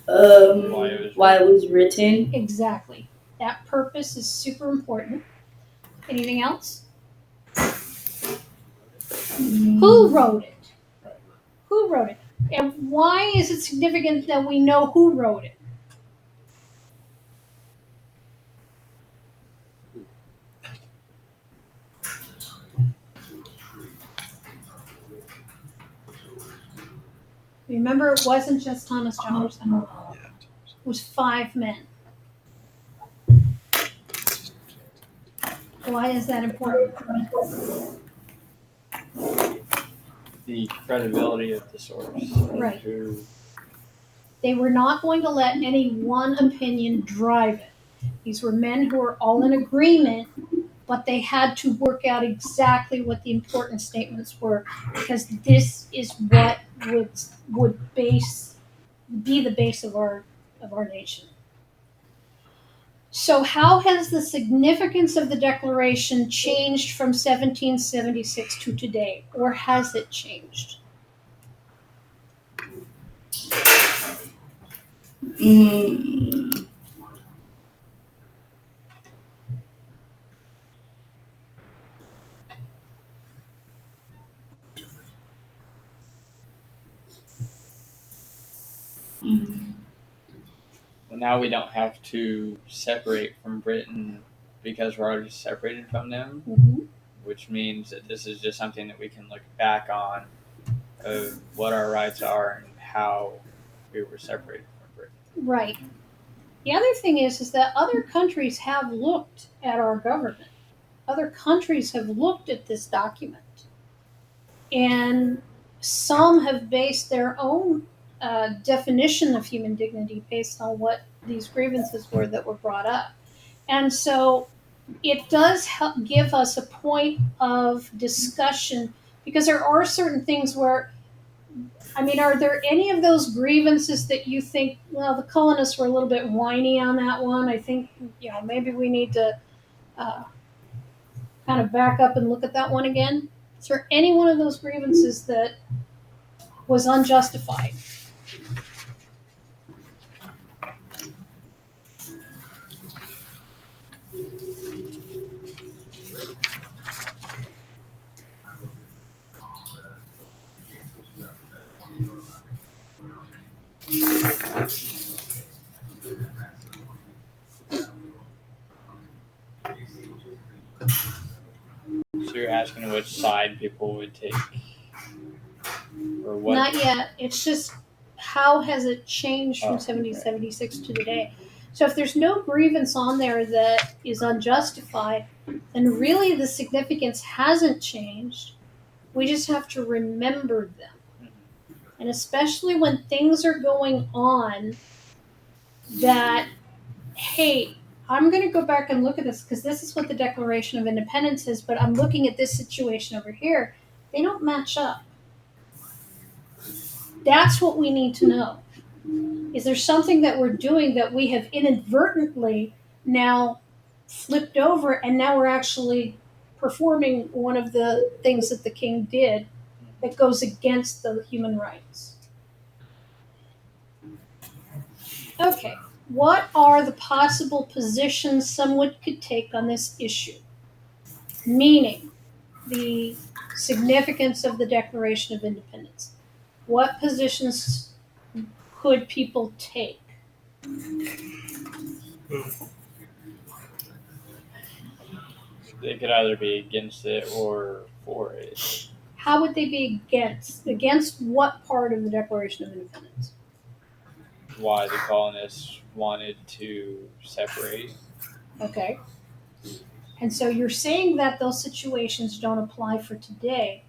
Why it was written. Exactly. That purpose is super important. Anything else? Who wrote it? Who wrote it? And why is it significant that we know who wrote it? Remember, it wasn't just Thomas Jefferson. It was 5 men. Why is that important? The credibility of the source. Right. They were not going to let any one opinion drive it. These were men who were all in agreement, but they had to work out exactly what the important statements were, because this is what would be the base of our nation. So how has the significance of the Declaration changed from 1776 to today, or has it changed? Well, now we don't have to separate from Britain because we're already separated from them, which means that this is just something that we can look back on of what our rights are and how we were separated from Britain. Right. The other thing is that other countries have looked at our government. Other countries have looked at this document. And some have based their own definition of human dignity based on what these grievances were that were brought up. And so it does help give us a point of discussion, because there are certain things where, I mean, are there any of those grievances that you think, well, the colonists were a little bit whiny on that one? I think, maybe we need to kind of back up and look at that one again. Is there any one of those grievances that was unjustified? So you're asking which side people would take, or what? Not yet. It's just, how has it changed from 1776 to today? So if there's no grievance on there that is unjustified, then really the significance hasn't changed. We just have to remember them. And especially when things are going on that, hey, I'm going to go back and look at this because this is what the Declaration of Independence is, but I'm looking at this situation over here. They don't match up. That's what we need to know. Is there something that we're doing that we have inadvertently now flipped over, and now we're actually performing one of the things that the king did that goes against the human rights? Okay, what are the possible positions someone could take on this issue? Meaning, the significance of the Declaration of Independence. What positions could people take? They could either be against it or for it. How would they be against? Against what part of the Declaration of Independence? Why the colonists wanted to separate. Okay. And so you're saying that those situations don't apply for today.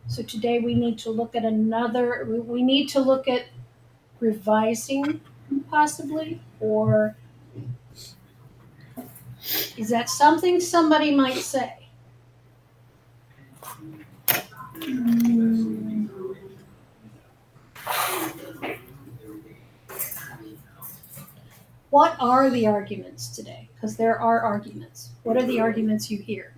So today we need to look at we need to look at revising possibly, or is that something somebody might say? What are the arguments today? Because there are arguments. What are the arguments you hear?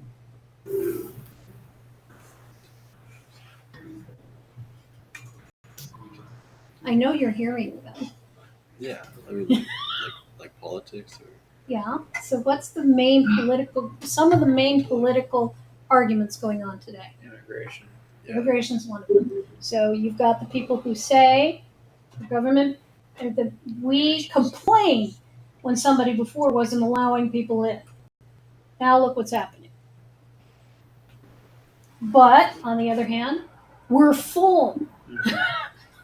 I know you're hearing them. Yeah, I mean, like politics or. Yeah. So what's the main some of the main political arguments going on today? Immigration. Yeah. Immigration is one of them. So you've got the people who say the government, we complain when somebody before wasn't allowing people in. Now look what's happening. But on the other hand, we're full.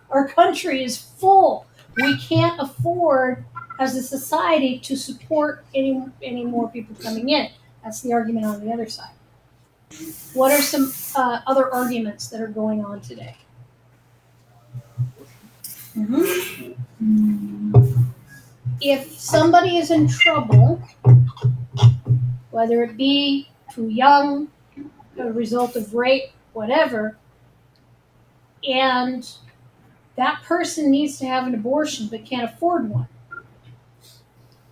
Our country is full. We can't afford, as a society, to support any more people coming in. That's the argument on the other side. What are some other arguments that are going on today? If somebody is in trouble, whether it be too young, a result of rape, whatever, and that person needs to have an abortion but can't afford one,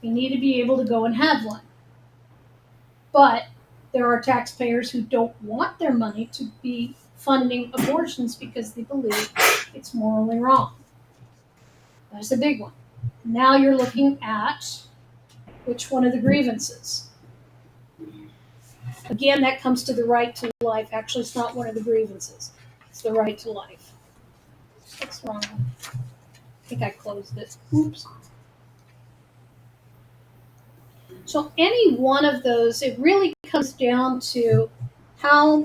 you need to be able to go and have one. But there are taxpayers who don't want their money to be funding abortions because they believe it's morally wrong. That's a big one. Now you're looking at which one of the grievances. Again, that comes to the right to life. Actually, it's not one of the grievances. It's the right to life. What's wrong? I think I closed it. Oops. So any one of those, it really comes down to how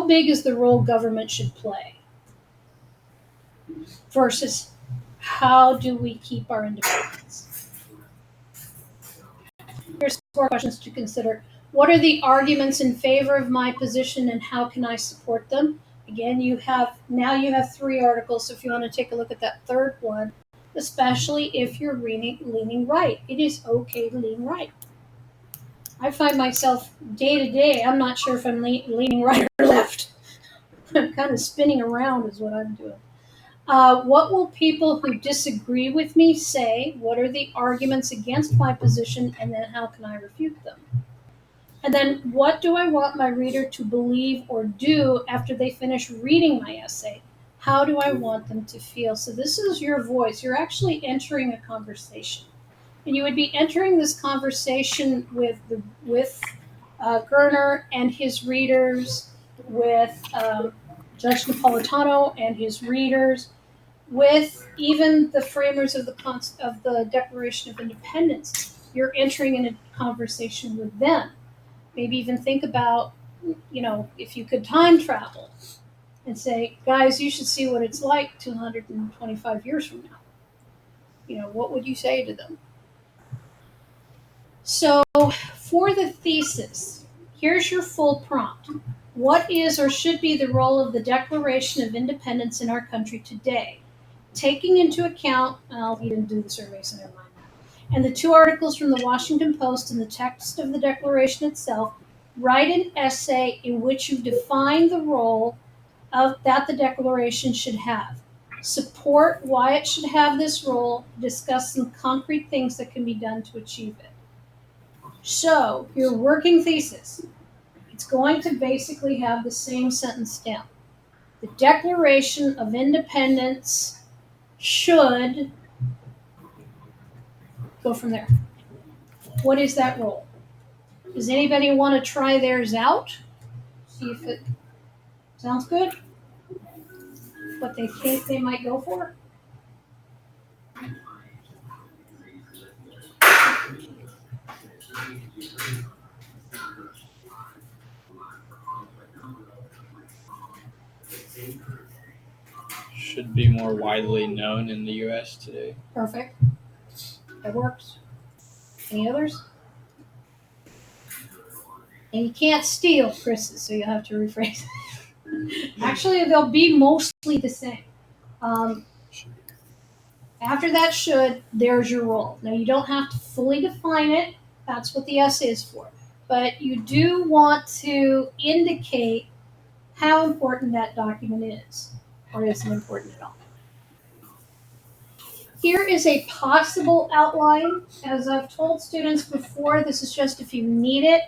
big is the role government should play versus how do we keep our independence. Here's 4 questions to consider. What are the arguments in favor of my position and how can I support them? Again, you have 3 articles, so if you want to take a look at that third one, especially if you're leaning right. It is okay to lean right. I find myself day to day, I'm not sure if I'm leaning right or left. I'm kind of spinning around is what I'm doing. What will people who disagree with me say? What are the arguments against my position? And then how can I refute them? And then what do I want my reader to believe or do after they finish reading my essay? How do I want them to feel? So this is your voice. You're actually entering a conversation. And you would be entering this conversation with Gerner and his readers, with Judge Napolitano and his readers, with even the framers of the Declaration of Independence. You're entering in a conversation with them. Maybe even think about, if you could time travel and say, guys, you should see what it's like 225 years from now. What would you say to them? So for the thesis, here's your full prompt. What is or should be the role of the Declaration of Independence in our country today? taking into account, he didn't do the survey, so never mind that. And the 2 articles from the Washington Post and the text of the Declaration itself, write an essay in which you define the role that the Declaration should have. Support why it should have this role, discuss some concrete things that can be done to achieve it. So, your working thesis, it's going to basically have the same sentence down. The Declaration of Independence should go from there. What is that role? Does anybody want to try theirs out? See if it sounds good? What they think they might go for? Should be more widely known in the U.S. today. Perfect. That works. Any others? And you can't steal Chris's, so you'll have to rephrase it. Actually, they'll be mostly the same. After that should, there's your role. Now, you don't have to fully define it. That's what the essay is for. But you do want to indicate how important that document is, or isn't important at all. Here is a possible outline. As I've told students before, this is just if you need it.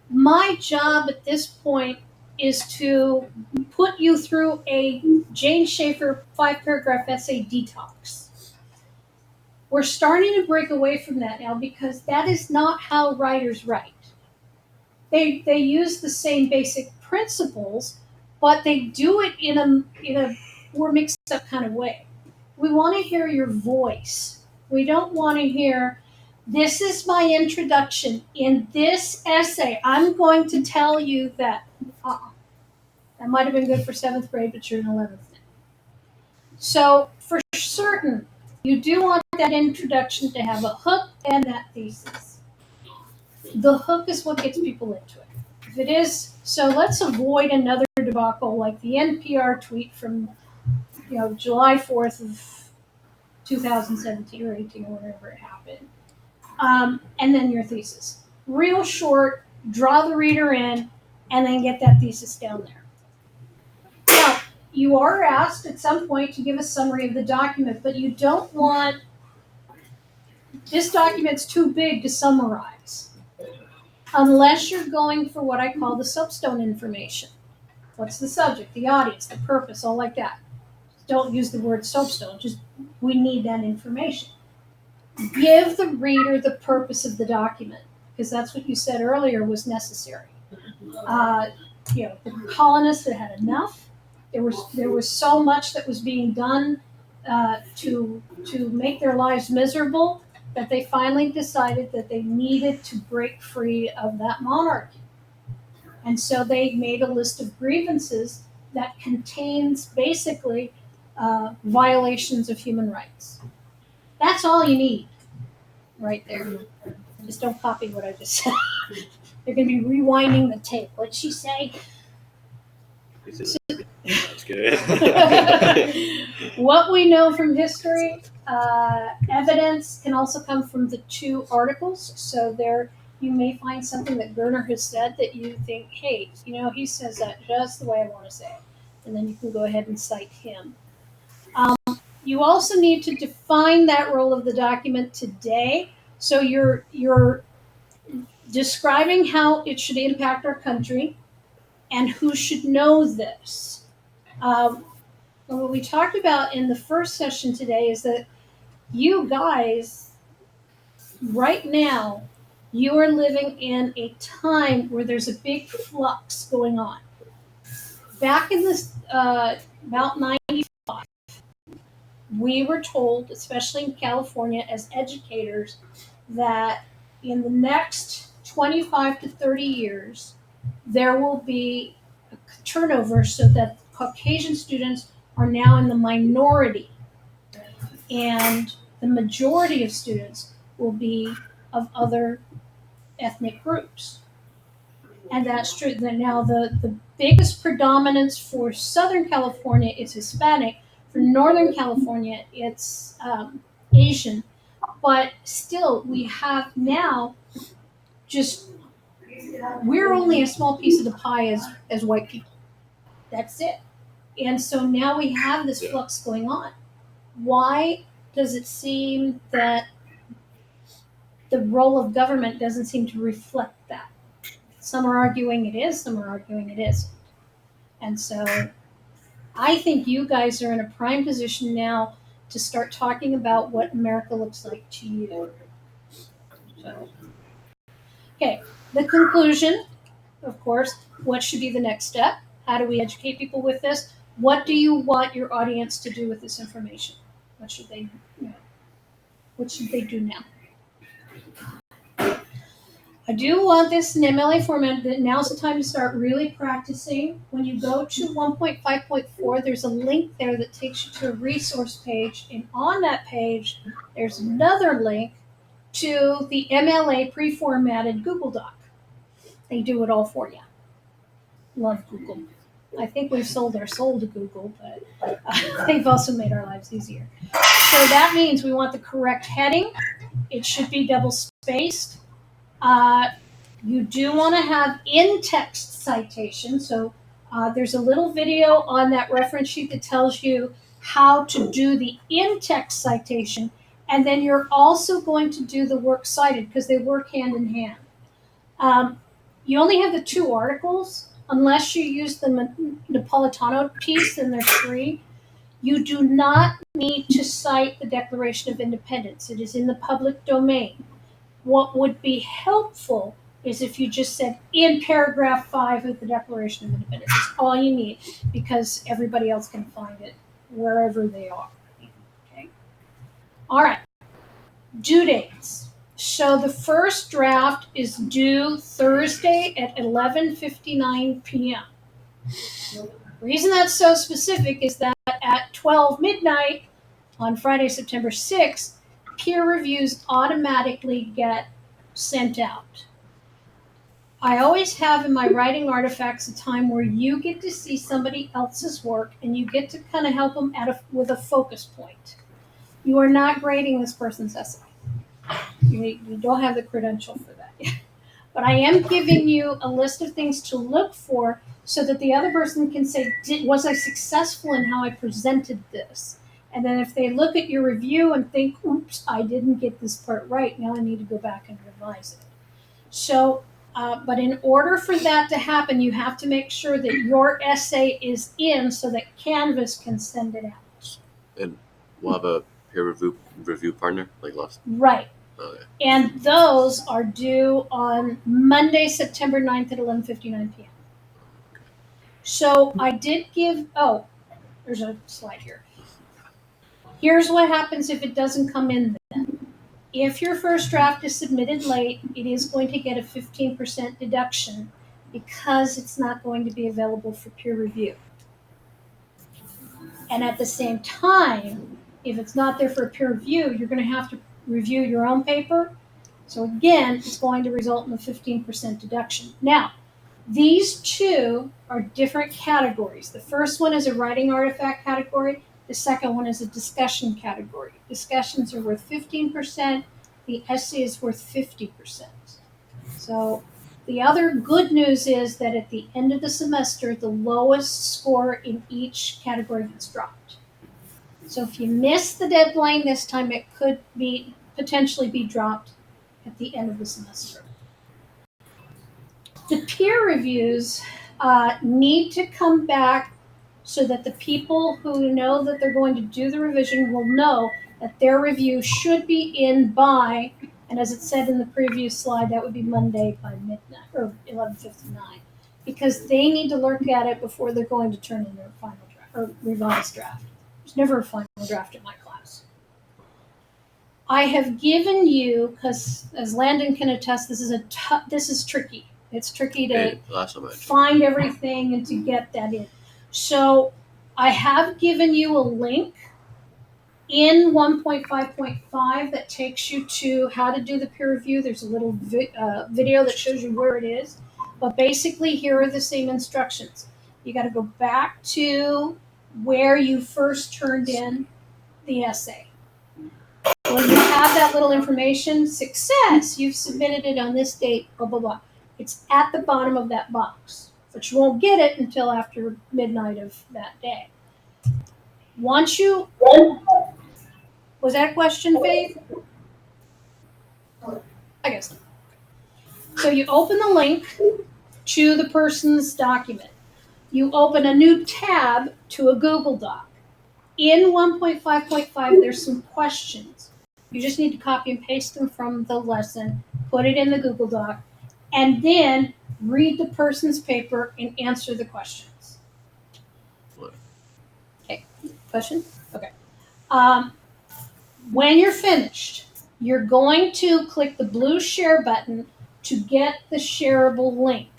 My job at this point is to put you through a Jane Schaefer 5-paragraph essay detox. We're starting to break away from that now because that is not how writers write. They use the same basic principles, but they do it in a more mixed up kind of way. We want to hear your voice. We don't want to hear, this is my introduction. In this essay, I'm going to tell you that. That might have been good for 7th grade, but you're in 11th now. So for certain, you do want that introduction to have a hook and that thesis. The hook is what gets people into it. If it is, so let's avoid another debacle like the NPR tweet from July 4th of 2017 or 18 or whatever it happened. And then your thesis. Real short, draw the reader in, and then get that thesis down there. Now, you are asked at some point to give a summary of the document, but you don't want, this document's too big to summarize. Unless you're going for what I call the soapstone information. What's the subject, the audience, the purpose, all like that. Don't use the word soapstone, just we need that information. Give the reader the purpose of the document, because that's what you said earlier was necessary. The colonists had had enough. There was so much that was being done to make their lives miserable that they finally decided that they needed to break free of that monarchy. And so they made a list of grievances that contains basically violations of human rights. That's all you need right there. Just don't copy what I just said. They're going to be rewinding the tape. What'd she say? That's good. What we know from history, evidence can also come from the 2 articles. So there you may find something that Gerner has said that you think, hey, he says that just the way I want to say it. And then you can go ahead and cite him. You also need to define that role of the document today. So you're describing how it should impact our country and who should know this. What we talked about in the first session today is that you guys, right now, you are living in a time where there's a big flux going on. Back in this, about 95, we were told, especially in California as educators, that in the next 25 to 30 years, there will be a turnover so that Caucasian students are now in the minority, and the majority of students will be of other ethnic groups. And that's true. Now, the biggest predominance for Southern California is Hispanic, For Northern California, it's Asian. But still, we have now just, we're only a small piece of the pie as white people. That's it. And so now we have this flux going on. Why does it seem that the role of government doesn't seem to reflect that? Some are arguing it is, some are arguing it isn't. And so I think you guys are in a prime position now to start talking about what America looks like to you. So, okay, the conclusion, of course, what should be the next step? How do we educate people with this? What do you want your audience to do with this information? What should they, what should they do now? I do want this in MLA format. That now's the time to start really practicing. When you go to 1.5.4, there's a link there that takes you to a resource page. And on that page, there's another link to the MLA pre-formatted Google Doc. They do it all for you. Love Google. I think we've sold our soul to Google, but they've also made our lives easier. So that means we want the correct heading. It should be double spaced. You do want to have in-text citation. So there's a little video on that reference sheet that tells you how to do the in-text citation. And then you're also going to do the works cited because they work hand in hand. You only have the 2 articles. Unless you use the Napolitano piece, then there's 3. You do not need to cite the Declaration of Independence. It is in the public domain. What would be helpful is if you just said in paragraph 5 of the Declaration of Independence. It's all you need because everybody else can find it wherever they are. Okay. All right. Due dates. So the first draft is due Thursday at 11:59 p.m. The reason that's so specific is that at 12 midnight on Friday, September 6th, peer reviews automatically get sent out. I always have in my writing artifacts a time where you get to see somebody else's work and you get to kind of help them with a focus point. You are not grading this person's essay. You don't have the credential for that yet. But I am giving you a list of things to look for so that the other person can say, was I successful in how I presented this? And then if they look at your review and think, oops, I didn't get this part right, now I need to go back and revise it. So, but in order for that to happen, you have to make sure that your essay is in so that Canvas can send it out. And we'll have a peer review partner like last. Right. Okay. And those are due on Monday, September 9th at 11:59 p.m. So I did give, there's a slide here. Here's what happens if it doesn't come in then. If your first draft is submitted late, it is going to get a 15% deduction because it's not going to be available for peer review. And at the same time, if it's not there for peer review, you're going to have to review your own paper. So again, it's going to result in a 15% deduction. Now, these 2 are different categories. The first one is a writing artifact category. The second one is a discussion category. Discussions are worth 15%. The essay is worth 50%. So the other good news is that at the end of the semester, the lowest score in each category gets dropped. So if you miss the deadline this time, it could potentially be dropped at the end of the semester. The peer reviews need to come back so that the people who know that they're going to do the revision will know that their review should be in by, and as it said in the previous slide, that would be Monday by midnight or 11:59, because they need to look at it before they're going to turn in their final draft or revised draft. There's never a final draft in my class. I have given you, because as Landon can attest, this is tricky. It's tricky to find everything and to get that in. So I have given you a link in 1.5.5 that takes you to how to do the peer review. There's a little video that shows you where it is. But basically, here are the same instructions. You got to go back to where you first turned in the essay. Well, you have that little information, success, you've submitted it on this date, blah, blah, blah. It's at the bottom of that box, but you won't get it until after midnight of that day. Once you, was that a question, Faith? I guess not. So you open the link to the person's document. You open a new tab to a Google Doc. In 1.5.5, there's some questions. You just need to copy and paste them from the lesson, put it in the Google Doc, and then read the person's paper and answer the questions. Okay, question? Okay. When you're finished, you're going to click the blue share button to get the shareable link.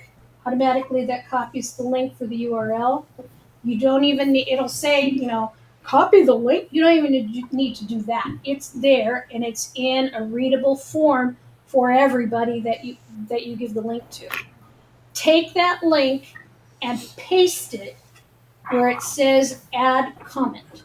Automatically, that copies the link for the URL. You don't even need, it'll say, copy the link. You don't even need to do that. It's there, and it's in a readable form for everybody that you give the link to. Take that link and paste it where it says add comment,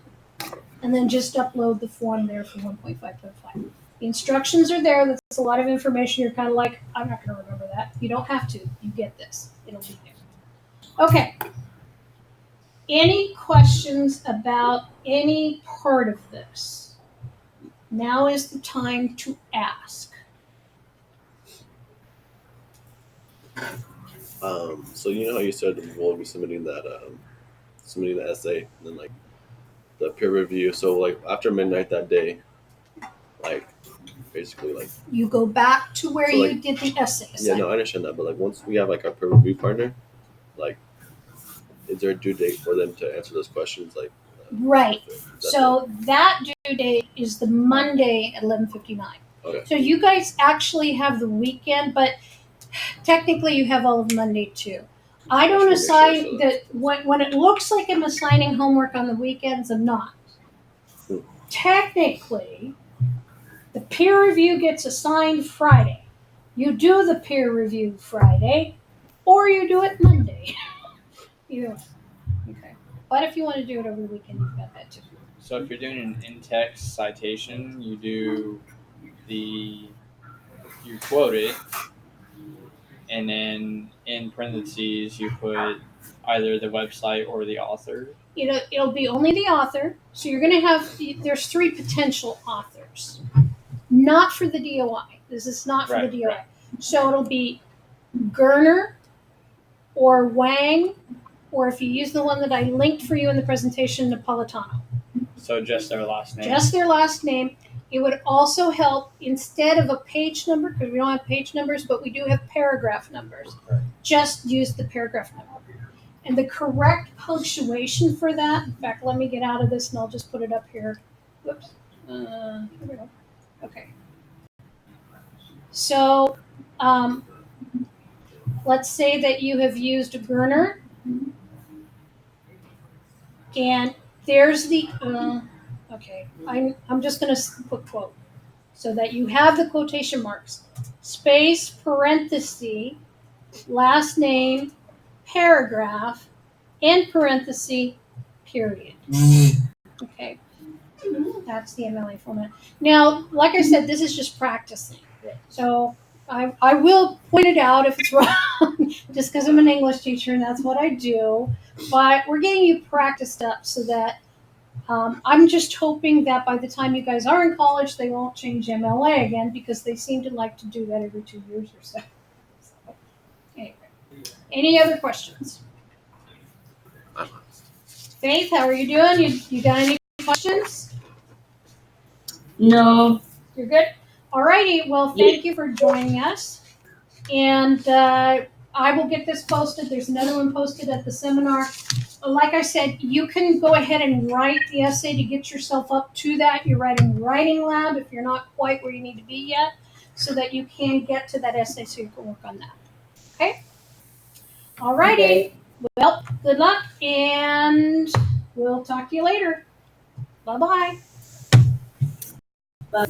and then just upload the form there for 1.5.5. The instructions are there. That's a lot of information. You're kind of like, I'm not going to remember that. You don't have to. You get this. It'll be there. Okay. Any questions about any part of this? Now is the time to ask. So you know how you said we'll be submitting the essay, and then like the peer review. So like after midnight that day, like basically like You go back to where So, you like- did the essay. yeah, no, I understand that, but like once we have like our peer review partner, like is there a due date for them to answer those questions? Like Right. that's So that due date is the Monday at 11:59. Okay. So you guys actually have the weekend, but technically you have all of Monday too. I don't Just wanna make assign sure, so that when it looks like I'm assigning homework on the weekends, I'm not. Hmm. Technically, the peer review gets assigned Friday. You do the peer review Friday, or you do it Monday. Okay. But if you want to do it over the weekend, you've got that too. So if you're doing an in-text citation, you quote it, and then in parentheses you put either the website or the author. It'll be only the author. So you're going to have, there's 3 potential authors. Not for the DOI. This is not for Right, the DOI. right. So it'll be Gerner or Wang, or if you use the one that I linked for you in the presentation, Napolitano. So just their last name. Just their last name. It would also help, instead of a page number, because we don't have page numbers, but we do have paragraph numbers. Right. Just use the paragraph number. And the correct punctuation for that, in fact, let me get out of this and I'll just put it up here. Whoops. Here we go. Okay. So, let's say that you have used a Gerner, and there's the, okay, I'm just going to put quote, so that you have the quotation marks. Space, parenthesis, last name, paragraph, end parenthesis, period. Okay, that's the MLA format. Now, like I said, this is just practicing. So I will point it out if it's wrong, just because I'm an English teacher and that's what I do. But we're getting you practiced up so that I'm just hoping that by the time you guys are in college, they won't change MLA again, because they seem to like to do that every 2 years or so. So anyway, any other questions? I'm Faith, how are you doing? You got any questions? No. You're good? Alrighty, well, thank you for joining us. And I will get this posted. There's another one posted at the seminar. Like I said, you can go ahead and write the essay to get yourself up to that. You're writing Writing Lab if you're not quite where you need to be yet, so that you can get to that essay so you can work on that. Okay? Alrighty. Okay. Well, good luck, and we'll talk to you later. Bye-bye. Bye.